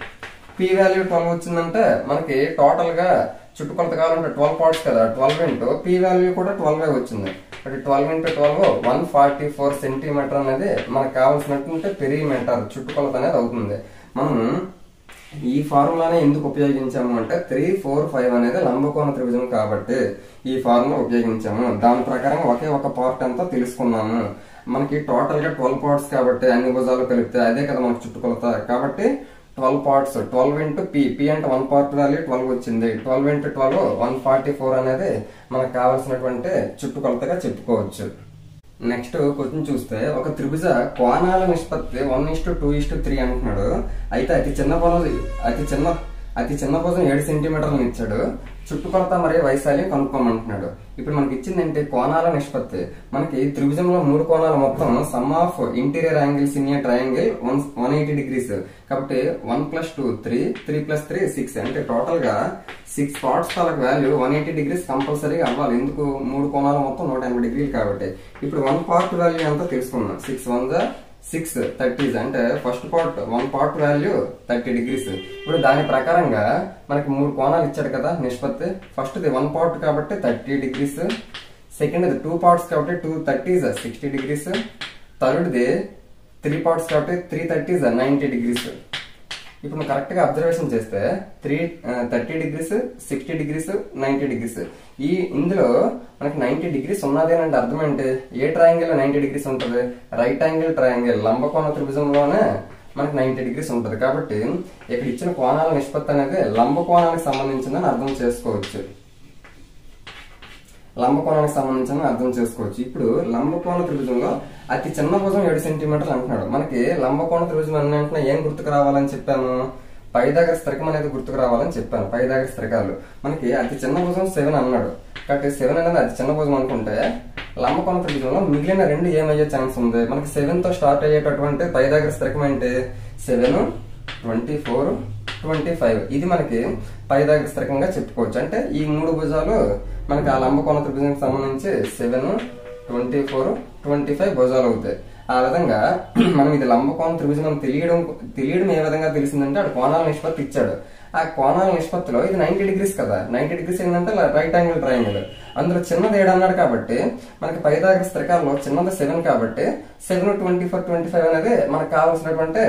Speaker 1: p వాల్యూ 12 వచ్చిందంటే మనకి టోటల్ గా చుట్టుకొలత కావాలంటే 12 పార్ట్స్ కదా, 12 ఇంటూ p వాల్యూ కూడా 12 వచ్చింది. అంటే 12 ఇంటూ 12 144 సెంటీమీటర్ అనేది మనకు కావాల్సినటువంటి పెరిమీటర్ చుట్టుకొలత అనేది అవుతుంది. మనం ఈ ఫార్ములానే ఎందుకు ఉపయోగించాము అంటే 3 4 5 అనేది లంబకోణ త్రిభుజం కాబట్టి ఈ ఫార్ములా ఉపయోగించాము. దాని ప్రకారం ఒకే ఒక పార్ట్ అంతా తెలుసుకున్నాము. మనకి టోటల్ గా 12 పార్ట్స్ కాబట్టి అన్ని భుజాలు కలిపితే అదే కదా మనకు చుట్టుకొలత. కాబట్టి 12 పార్ట్స్, 12 ఇంటూ పి అంటే 1 పార్ట్ వాల్యూ 12 వచ్చింది. 12 ఇంటూ 12 144 అనేది మనకు కావాల్సినటువంటి చుట్టుకొలతగా చెప్పుకోవచ్చు. నెక్స్ట్ క్వశ్చన్ చూస్తే, ఒక త్రిభుజ కోణాల నిష్పత్తి 1:2:3 అంటున్నాడు. అయితే అతి చిన్న భుజం 7 సెంటీమీటర్లను ఇచ్చాడు. చుట్టుకొలత మరియు వైశాల్యం కనుక్కోమంటున్నాడు. ఇప్పుడు మనకి ఇచ్చిందంటే కోణాల నిష్పత్తి. మనకి త్రిభుజంలో 3 కోణాలు మొత్తం some of interior angles in a triangle 180 degrees. కాబట్టి 1 + 2 3, 3 + 3 6, అంటే టోటల్ గా 6 పార్ట్స్ వాళ్ళకి వాల్యూ 180 degrees కంపల్సరీగా అవ్వాలి. ఎందుకు? 3 కోణాలు మొత్తం 180 degrees కాబట్టి. ఇప్పుడు 1 పార్ట్ వాల్యూ ఎంతో తెలుసుకుందాం. 6 1 6 30, అంటే first part 1 part value 30 degrees. ఇప్పుడు దాని ప్రకారంగా మనకి 3 కోణాలు ఇచ్చాడు కదా నిష్పత్తి. ఫస్ట్ ది 1 పార్ట్ కాబట్టి 30 degrees, సెకండ్ ది 2 పార్ట్స్ కాబట్టి 2 30s 60 degrees, third the 3 parts కాబట్టి 3 30s 90 degrees. ఇప్పుడు మనం కరెక్ట్ గా అబ్జర్వేషన్ చేస్తే 30 degrees 60 degrees 90 degrees. ఇందులో మనకి 90 degrees ఉన్నదేనంటే అర్థం ఏంటి? ఏ ట్రయాంగిల్ 90 degrees ఉంటుంది? రైట్ యాంగిల్ ట్రయాంగిల్ లంబకోణ త్రిభుజంలోనే మనకి 90 degrees ఉంటుంది. కాబట్టి ఇక్కడ ఇచ్చిన కోణాల నిష్పత్తి అనేది లంబకోణానికి సంబంధించిందని అర్థం చేసుకోవచ్చు. ఇప్పుడు లంబకోణ త్రిభుజంలో అతి చిన్న భుజం 7 సెంటీమీటర్లు అంటున్నాడు. మనకి లంబకోణ త్రిభుజం అన్నింటినీ ఏం గుర్తుకు రావాలని చెప్పాను? పైథాగరస్ త్రికం అనేది గుర్తుకు రావాలని చెప్పాను. పైథాగరస్ త్రికాలు. మనకి అతి చిన్న భుజం 7 అన్నాడు కాబట్టి 7 అనేది అతి చిన్న భుజం అనుకుంటే, లంబకోణ త్రిభుజంలో మిగిలిన 2 ఏమయ్యే ఛాన్స్ ఉంది? మనకి 7 తో స్టార్ట్ అయ్యేటటువంటి పైథాగరస్ త్రికం ఏంటి? 7 24 25. ఇది మనకి పైథాగరస్ త్రికంగా చెప్పుకోవచ్చు. అంటే ఈ 3 భుజాలు మనకి ఆ లంబకోణ త్రిభుజానికి సంబంధించి 7 24 25 భుజాలు అవుతాయి. ఆ విధంగా మనం ఇది లంబకోణ త్రిభుజం తెలియడం ఏ విధంగా తెలిసిందంటే, అక్కడ కోణాల నిష్పత్తి ఇచ్చాడు. ఆ కోణాల నిష్పత్తిలో ఇది 90 degrees కదా. 90 degrees ఏంటంటే రైట్ యాంగిల్ ట్రయాంగిల్. అందులో చిన్నది 7 అన్నాడు కాబట్టి మనకి పైథాగరస్ త్రికాల్లో చిన్నది 7 కాబట్టి 7 24 25 అనేది మనకు కావాల్సినటువంటి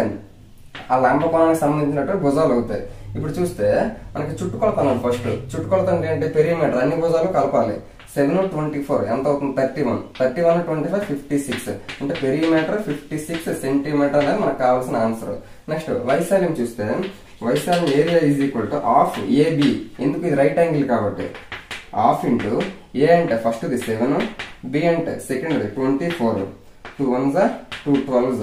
Speaker 1: ఆ లంబకోణానికి సంబంధించినటువంటి భుజాలు అవుతాయి. ఇప్పుడు చూస్తే మనకి చుట్టుకొలత అన్నాడు. ఫస్ట్ చుట్టుకొలత అంటే ఏంటి? పెరిమీటర్, అన్ని భుజాలు కలపాలి. 7 24 ఎంత అవుతుంది? 31. 31 25 56, అంటే పెరిమీటర్ 56 సెంటీమీటర్ అనేది మనకు కావాల్సిన ఆన్సర్. నెక్స్ట్ వైశాల్యం చూస్తే, వైశాల్యం area is equal to half AB. ఎందుకు? ఇది రైట్ యాంగిల్ కాబట్టి. హాఫ్ ఇంటూ ఏ అంటే ఫస్ట్ ది 7, బి అంటే సెకండ్ ది 24, 2 1s 2 12s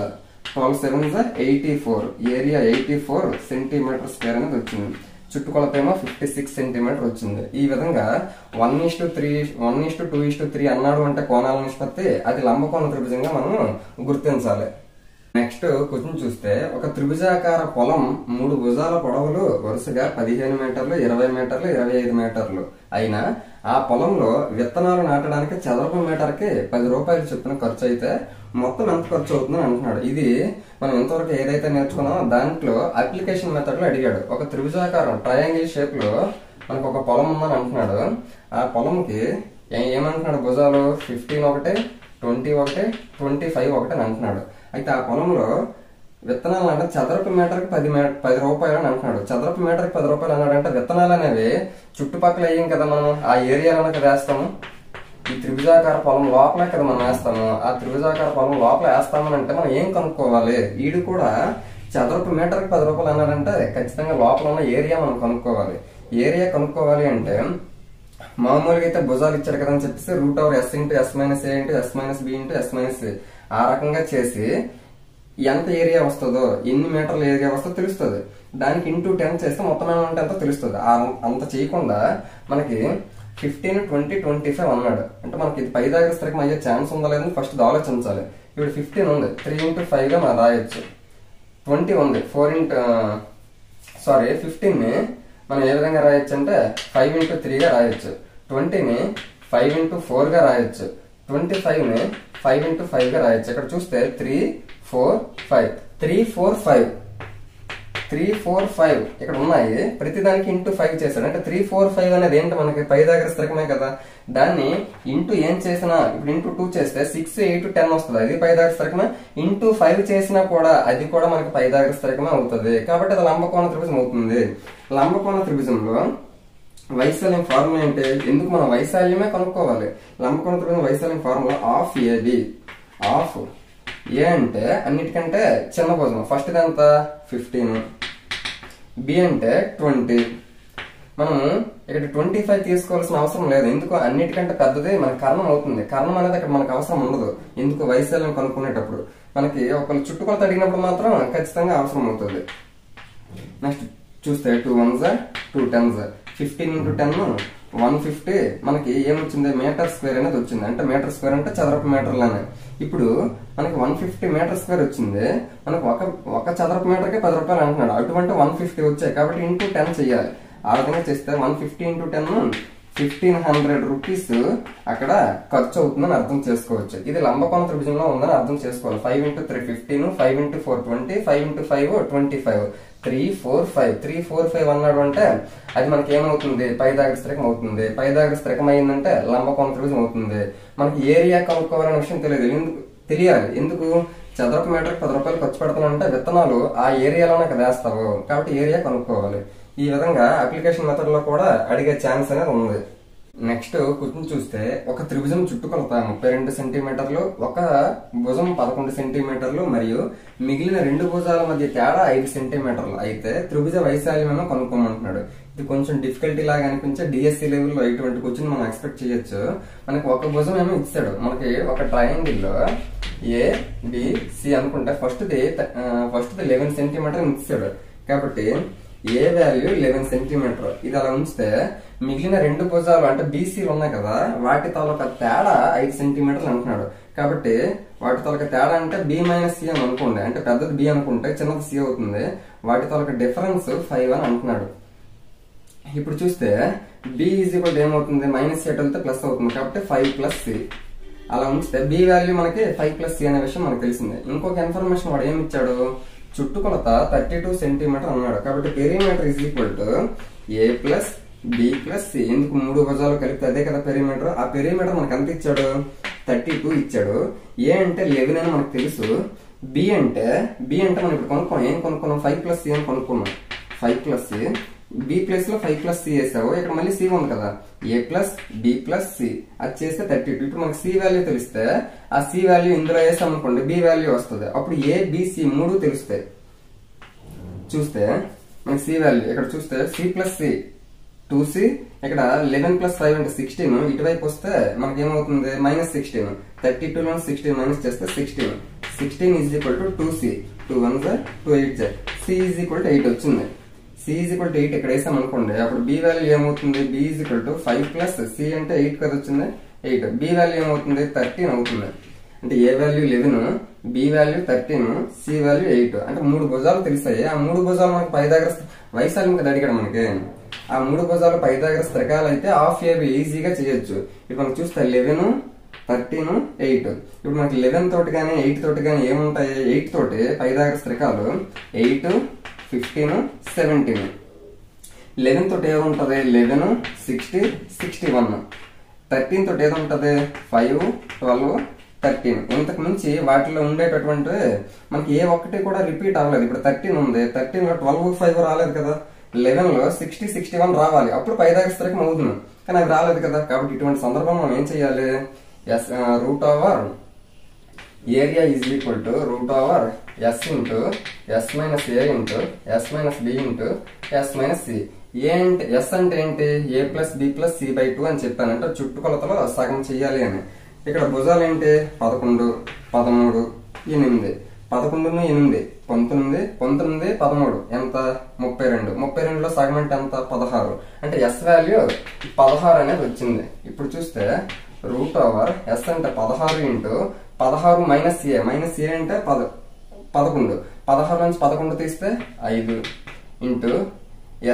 Speaker 1: 12 7s 84. Area 84 centimetre square అనేది వచ్చింది. చుట్టుకొలత ఏమో 56 సెంటీమీటర్ వచ్చింది. ఈ విధంగా 1:2:3 అన్నాడు అంటే కోణాల నిష్పత్తి, అది లంబకోణ త్రిభుజంగా మనం గుర్తించాలి. నెక్స్ట్ క్వశ్చన్ చూస్తే, ఒక త్రిభుజాకార పొలం 3 భుజాల పొడవులు వరుసగా 15 మీటర్లు 20 మీటర్లు 25 మీటర్లు అయినా ఆ పొలంలో విత్తనాలు నాటడానికి చదరపు మీటర్కి 10 రూపాయలు చొప్పున ఖర్చు అయితే మొత్తం ఎంత ఖర్చు అవుతుందని అంటున్నాడు. ఇది మనం ఎంతవరకు ఏదైతే నేర్చుకున్నామో దాంట్లో అప్లికేషన్ మెథడ్ లో అడిగాడు. ఒక త్రిభుజాకారం ట్రయాంగిల్ షేప్ లో మనకు ఒక పొలం ఉందని అంటున్నాడు. ఆ పొలంకి ఏమంటున్నాడు? భుజాలు 15 ఒకటి, 20 ఒకటి, 25 ఒకటి అని అంటున్నాడు. అయితే ఆ పొలంలో విత్తనాలు అంటే చదరపు మీటర్కి 10 రూపాయలు అని అంటున్నాడు. చదరపు మీటర్కి 10 రూపాయలు అన్నాడు అంటే విత్తనాలు అనేవి చుట్టుపక్కల వేయం కదా, మనం ఆ ఏరియాలో వేస్తాము. ఈ త్రిభుజాకార పొలం లోపలే కదా మనం వేస్తాము. ఆ త్రిభుజాకార పొలం లోపల వేస్తామని అంటే మనం ఏం కనుక్కోవాలి? వీడు కూడా చదరపు మీటర్కి 10 రూపాయలు అన్నాడంటే ఖచ్చితంగా లోపల ఉన్న ఏరియా మనం కనుక్కోవాలి. ఏరియా కనుక్కోవాలి అంటే మామూలుగా అయితే భుజాలు ఇచ్చాడు కదా అని చెప్పేసి √S × S - A × S - B × S - C ఆ రకంగా చేసి ఎంత ఏరియా వస్తుందో, ఎన్ని మీటర్ల ఏరియా వస్తుందో తెలుస్తుంది. దానికి ఇంటూ 10 చేస్తే మొత్తం ఏమంటే ఎంతో తెలుస్తుంది. అంత చేయకుండా మనకి 15 20 25 అన్నాడు అంటే మనకి ఇది పైథాగరస్ త్రికం అయ్యే ఛాన్స్ ఉందా లేదని ఫస్ట్ ఆలోచించాలి. ఇప్పుడు 15 ఉంది, 3 × 5 గా మనం రాయొచ్చు. 20 ఉంది, 15 ని మనం ఏ విధంగా రాయొచ్చు అంటే 5 × 3 గా రాయొచ్చు. 20 ని 5 × 4 గా రాయొచ్చు. 25 ని 5 × 5 గా రాయొచ్చు. ఇక్కడ చూస్తే 3 4 5 3 4 5 3 4 5 ఇక్కడ ఉన్నాయి. ప్రతిదానికి ఇంటూ 5 చేశాడు అంటే 3 4 5 అనేది ఏంటి? మనకి పైథాగరస్ త్రికమే కదా. దాన్ని ఇంటూ ఏం చేసినా ఇప్పుడు ఇంటూ 2 చేస్తే 6 8 10 వస్తుంది. అది పైథాగరస్ త్రికమే. ఇంటూ 5 చేసినా కూడా అది కూడా మనకి పైథాగరస్ త్రికమే అవుతుంది. కాబట్టి అది లంబకోణ త్రిభుజం అవుతుంది. లంబకోణ త్రిభుజంలో వైశాల్యం ఫార్ములా ఏంటి? ఎందుకు మనం వైశాల్యమే కనుక్కోవాలి. లంబకోణ త్రిభుజం వైశాల్యం ఫార్ములా హాఫ్ ఏబి. హాఫ్ ఏ అంటే అన్నిటికంటే చిన్న భుజం. ఫస్ట్ ఎంత 15, బి అంటే 20. మనం ఇక్కడ 25 తీసుకోవాల్సిన అవసరం లేదు. ఎందుకు? అన్నిటికంటే పెద్దది మన కర్ణం అవుతుంది. కర్ణం అనేది అక్కడ మనకు అవసరం ఉండదు. ఎందుకు? వైశాల్యం కనుక్కునేటప్పుడు మనకి ఒకళ్ళు చుట్టుకొలత అడిగినప్పుడు మాత్రం ఖచ్చితంగా అవసరం అవుతుంది. నెక్స్ట్ చూస్తే 2 1s 2 10s 15 into 10 150. మనకి ఏమొచ్చింది? మీటర్ స్క్వేర్ అనేది వచ్చింది. అంటే మీటర్ స్క్వేర్ అంటే చదరపు మీటర్లనే. ఇప్పుడు మనకి 150 మీటర్ స్క్వేర్ వచ్చింది. మనకు ఒక చదరపు మీటర్కి 10 రూపాయలు అంటున్నాడు. అటువంటి 150 వచ్చాయి కాబట్టి ఇంటూ 10 చెయ్యాలి. ఆ విధంగా చేస్తే 150 into 10 1500 రూపీస్ అక్కడ ఖర్చు అవుతుందని అర్థం చేసుకోవచ్చు. ఇది లంబకోణ త్రిభుజంలో ఉందని అర్థం చేసుకోవాలి. 5 into 3 15, 5 into 4 20, 5 into 5 25, 3 4 5 3 4 5 అన్నాడు అంటే అది మనకి ఏమవుతుంది? పైదాగస్త్రికం అవుతుంది. పైదాగస్త్రికం అయిందంటే లంబకోణ త్రిభుజం అవుతుంది. మనకి ఏరియా కనుక్కోవాలనే విషయం తెలియాలి. ఎందుకు? చదరపు మీటర్కి 10 రూపాయలు ఖర్చు పెడతానంటే విత్తనాలు ఆ ఏరియాలోనే కదా వేస్తావు. కాబట్టి ఏరియా కనుక్కోవాలి. ఈ విధంగా అప్లికేషన్ మెథడ్ లో కూడా అడిగే ఛాన్స్ అనేది ఉంది. నెక్స్ట్ క్వశ్చన్ చూస్తే ఒక త్రిభుజం చుట్టుకొలత 32 సెంటీమీటర్లు, ఒక భుజం 11 సెంటీమీటర్లు మరియు మిగిలిన 2 భుజాల మధ్య తేడా 5 సెంటీమీటర్లు అయితే త్రిభుజ వైశాల్యం కనుక్కోమంటున్నాడు. ఇది కొంచెం డిఫికల్టీ లాగా అనిపించే డిఎస్సి లెవెల్లో ఇటువంటి క్వశ్చన్ మనం ఎక్స్పెక్ట్ చేయొచ్చు. మనకి ఒక భుజం ఏమో ఇచ్చాడు. మనకి ఒక ట్రయాంగిల్ లో ABC అనుకుంటే ఫస్ట్ ది 11 సెంటీమీటర్ ఇచ్చాడు. కాబట్టి ఏ వాల్యూ 11 సెంటీమీటర్. ఇది అలా ఉంచితే మిగిలిన 2 భుజాలు అంటే బీసీలు ఉన్నాయి కదా, వాటి తాలూకా తేడా 5 సెంటీమీటర్లు అంటున్నాడు. కాబట్టి వాటి తాలూకా తేడా అంటే B - C అని అనుకోండి. అంటే పెద్దది B అనుకుంటే చిన్నది C అవుతుంది. వాటి తాలూకా డిఫరెన్స్ 5 అని అంటున్నాడు. ఇప్పుడు చూస్తే B ఈజ్ ఏమవుతుంది? -C వెళ్తే ప్లస్ అవుతుంది. కాబట్టి 5 + C. అలా ఉంచితే B వాల్యూ మనకి 5 + C అనే విషయం మనకు తెలిసిందే. ఇంకొక ఇన్ఫర్మేషన్ వాడు ఏమి ఇచ్చాడు? చుట్టుకొలత 32 సెంటీమీటర్ అన్నాడు. కాబట్టి perimeter is equal to A + B + C. ఎందుకు? 3 భుజాలు కలిపితే అదే కదా పెరిమీటర్. ఆ పెరిమీటర్ మనకు ఎంత ఇచ్చాడు? 32 ఇచ్చాడు. A అంటే 11 అని మనకు తెలుసు. B అంటే మనం ఇప్పుడు కొనుక్కోం. ఏం కొనుక్కున్నాం? 5 + C అని కొనుక్కున్నాం. 5 + C. B ప్లేస్ లో 5 + C వేసావు. ఇక్కడ మళ్ళీ C ఉంది కదా, A + B + C. అది చేస్తే 32. ఇప్పుడు మనకి C వాల్యూ తెలిస్తే ఆ C వాల్యూ ఇందులో వేసాం అనుకోండి, B వాల్యూ వస్తుంది. అప్పుడు A B C 3 తెలుస్తాయి. చూస్తే మనకి C వాల్యూ ఇక్కడ చూస్తే C + C 2C. ఇక్కడ 11 + 5 అంటే 16. ఇటువైపు వస్తే మనకి ఏమవుతుంది? -16. 32 లో 16 మైనస్ చేస్తే 16. 16 is equal to 2C. 2 1s 2 8s. C is equal to 8 వచ్చింది. C ఈజ్ ఈక్వల్ టు 8 ఇక్కడ వేసాం అనుకోండి. అప్పుడు B వాల్యూ ఏమవుతుంది? B is equal to 5 + C అంటే 8 కదా వచ్చింది, 8. B వాల్యూ ఏమవుతుంది? 13 అవుతుంది. అంటే A value 11, B value 13, C value 8. అంటే 3 భుజాలు తెలిసాయి. ఆ 3 భుజాలు మనకి పైదాగర వైశాల్యం కదా అడిగాడు మనకి. ఆ 3 భుజాలు పైదాగర త్రికాలు అయితే హాఫ్ AB ఈజీగా చేయొచ్చు. ఇప్పుడు మనం చూస్తే 11 13 8. ఇప్పుడు మనకి 11 తోటి కానీ 8 తోటి కానీ ఏముంటాయి? 8 తోటి పైదాగర త్రికాలు 8 15 17. 11 తోటి ఏముంటది? 11 60 61. 13 తోటి ఏది ఉంటది? 5 12 13. ఇంతకు మించి వాటిలో ఉండేటటువంటి మనకి ఏ ఒక్కటి కూడా రిపీట్ అవ్వలేదు. ఇప్పుడు 13 ఉంది, 13 లో 12 5 రాలేదు కదా. 11 లో 60 61 రావాలి, అప్పుడు పైదాగస్త్రికం అవుతుంది. కానీ అది రాలేదు కదా. కాబట్టి ఇటువంటి సందర్భం మనం ఏం చెయ్యాలి? √, Area is equal to √S into S - A into S - B into S - C. S అంటే ఏంటి? A + B + C/2 అని చెప్పానంటే చుట్టుకొలతలో సగం చెయ్యాలి అని. ఇక్కడ భుజాలు ఏంటి? 11 13 8. 11 8 19 19 13 ఎంత? 32. 32లో సగం అంటే ఎంత? 16. అంటే S వాల్యూ 16 అనేది వచ్చింది. ఇప్పుడు చూస్తే √S అంటే 16 ఇంటూ 16 - A. -A అంటే 11. 16 నుంచి 11 తీస్తే 5 ఇంటూ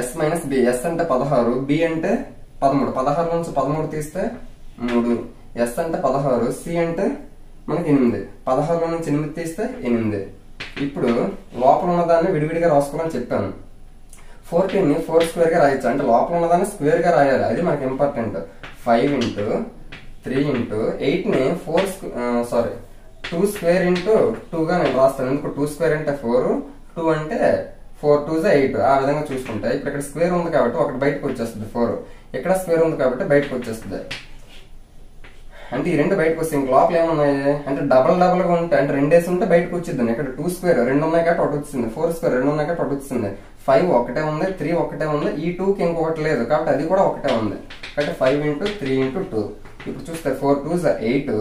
Speaker 1: S - B. S అంటే 16, B అంటే 13. 16 నుంచి 13 తీస్తే 3. S అంటే 16, C అంటే మనకి 8. 16 నుంచి 8 తీస్తే 8. ఇప్పుడు లోపల ఉన్నదాన్ని విడివిడిగా రాసుకోవాలని చెప్పాను. 14 ని 4 స్క్వేర్ గా రాయొచ్చు. అంటే లోపల ఉన్నదాన్ని స్క్వేర్ గా రాయాలి, అది మనకి ఇంపార్టెంట్. 5 ఇంటూ 3 ఇంటూ 8 ని 2 స్క్వేర్ ఇంటూ 2 గా నేను రాస్తాను. ఎందుకు? 2 స్క్వేర్ అంటే 4, 2 అంటే 4 2s 8. ఆ విధంగా చూసుకుంటే ఇప్పుడు ఇక్కడ స్క్వేర్ ఉంది కాబట్టి ఒకటి బయటకు వచ్చేస్తుంది 4. ఇక్కడ స్క్వేర్ ఉంది కాబట్టి బయటకు వచ్చేస్తుంది. అంటే ఈ రెండు బయటకు వస్తాయి. ఇంక లోపల ఏమున్నాయి అంటే డబల్ గా ఉంటే అంటే రెండేసి ఉంటే బయటకు వచ్చింది. ఇక్కడ 2 స్క్వేర్ 2 ఉన్నాయి కాబట్టి ఒకటి వచ్చింది, 4 స్క్వేర్ 2 ఉన్నాయి కాబట్టి ఒకటి వచ్చింది, 5 ఒకటే ఉంది, 3 ఒకటే ఉంది, ఈ 2కి ఇంకొకటి లేదు కాబట్టి అది కూడా ఒకటే ఉంది. కాబట్టి 5 × 3 × 2. ఇప్పుడు చూస్తే 4 2s 8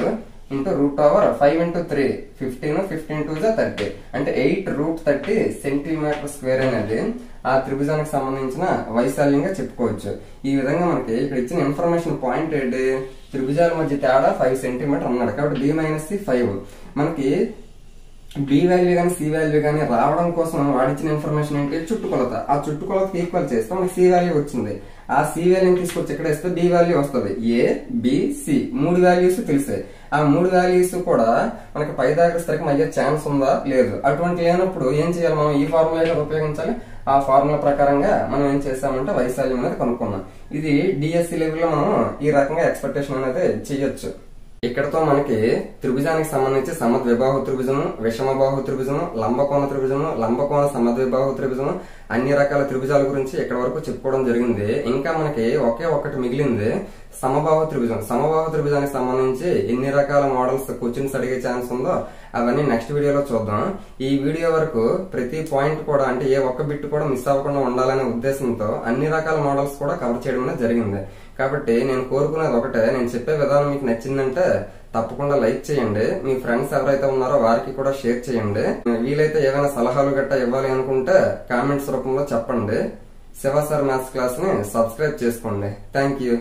Speaker 1: √5 × 3 15 15 2s 30 అంటే 8√30 సెంటీమీటర్ స్క్వేర్ అనేది ఆ త్రిభుజానికి సంబంధించిన వైశాల్యంగా చెప్పుకోవచ్చు. ఈ విధంగా మనకి ఇక్కడ ఇచ్చిన ఇన్ఫర్మేషన్ పాయింట్ ఏంటి, త్రిభుజాల మధ్య తేడా 5 సెంటీమీటర్ అన్నాడు కాబట్టి b - c 5. మనకి బి వాల్యూ కానీ సి వాల్యూ కానీ రావడం కోసం వాడిచ్చిన ఇన్ఫర్మేషన్ ఏంటి, చుట్టుకొలత. ఆ చుట్టుకొలతకి ఈక్వల్ చేస్తే మనకి సి వాల్యూ వచ్చింది. ఆ సి వాల్యూని తీసుకొచ్చి ఇక్కడ వేస్తే బి వాల్యూ వస్తుంది. ఏ బి సి 3 వాల్యూస్ తెలిసాయి. ఆ 3 వాల్యూస్ కూడా మనకి పై దాకా స్థిరకం అయ్యే ఛాన్స్ ఉందా లేదు. అటువంటి లేనప్పుడు ఏం చేయాలి, మనం ఈ ఫార్ములా ఉపయోగించాలి. ఆ ఫార్ములా ప్రకారంగా మనం ఏం చేసామంటే వైశాల్యం అనేది కనుక్కున్నాం. ఇది డిఎస్సి లెవెల్లో మనం ఈ రకంగా ఎక్స్పెక్టేషన్ అనేది చేయొచ్చు. ఇక్కడతో మనకి త్రిభుజానికి సంబంధించి సమద్విబాహు త్రిభుజము, విషమబాహు త్రిభుజము, లంబకోణ త్రిభుజము, లంబకోణ సమద్విబాహు త్రిభుజము, అన్ని రకాల త్రిభుజాల గురించి ఇక్కడ వరకు చెప్పుకోవడం జరిగింది. ఇంకా మనకి ఒకే ఒక్కటి మిగిలింది, సమబాహు త్రిభుజం. సమబాహు త్రిభుజానికి సంబంధించి ఎన్ని రకాల మోడల్స్ క్వశ్చన్స్ అడిగే ఛాన్స్ ఉందో అవన్నీ నెక్స్ట్ వీడియోలో చూద్దాం. ఈ వీడియో వరకు ప్రతి పాయింట్ కూడా అంటే ఏ ఒక్క బిట్ కూడా మిస్ అవ్వకుండా ఉండాలనే ఉద్దేశంతో అన్ని రకాల మోడల్స్ కూడా కవర్ చేయడం జరిగింది. కాబట్టి నేను కోరుకునేది ఒకటే, నేను చెప్పే విధానం మీకు నచ్చిందంటే తప్పకుండా లైక్ చేయండి. మీ ఫ్రెండ్స్ ఎవరైతే ఉన్నారో వారికి కూడా షేర్ చేయండి. వీలైతే ఏమైనా సలహాలు గట్టా ఇవ్వాలి అనుకుంటే కామెంట్స్ రూపంలో చెప్పండి. శివ సార్ మ్యాథ్స్ క్లాస్ ని సబ్స్క్రైబ్ చేసుకోండి. Thank you.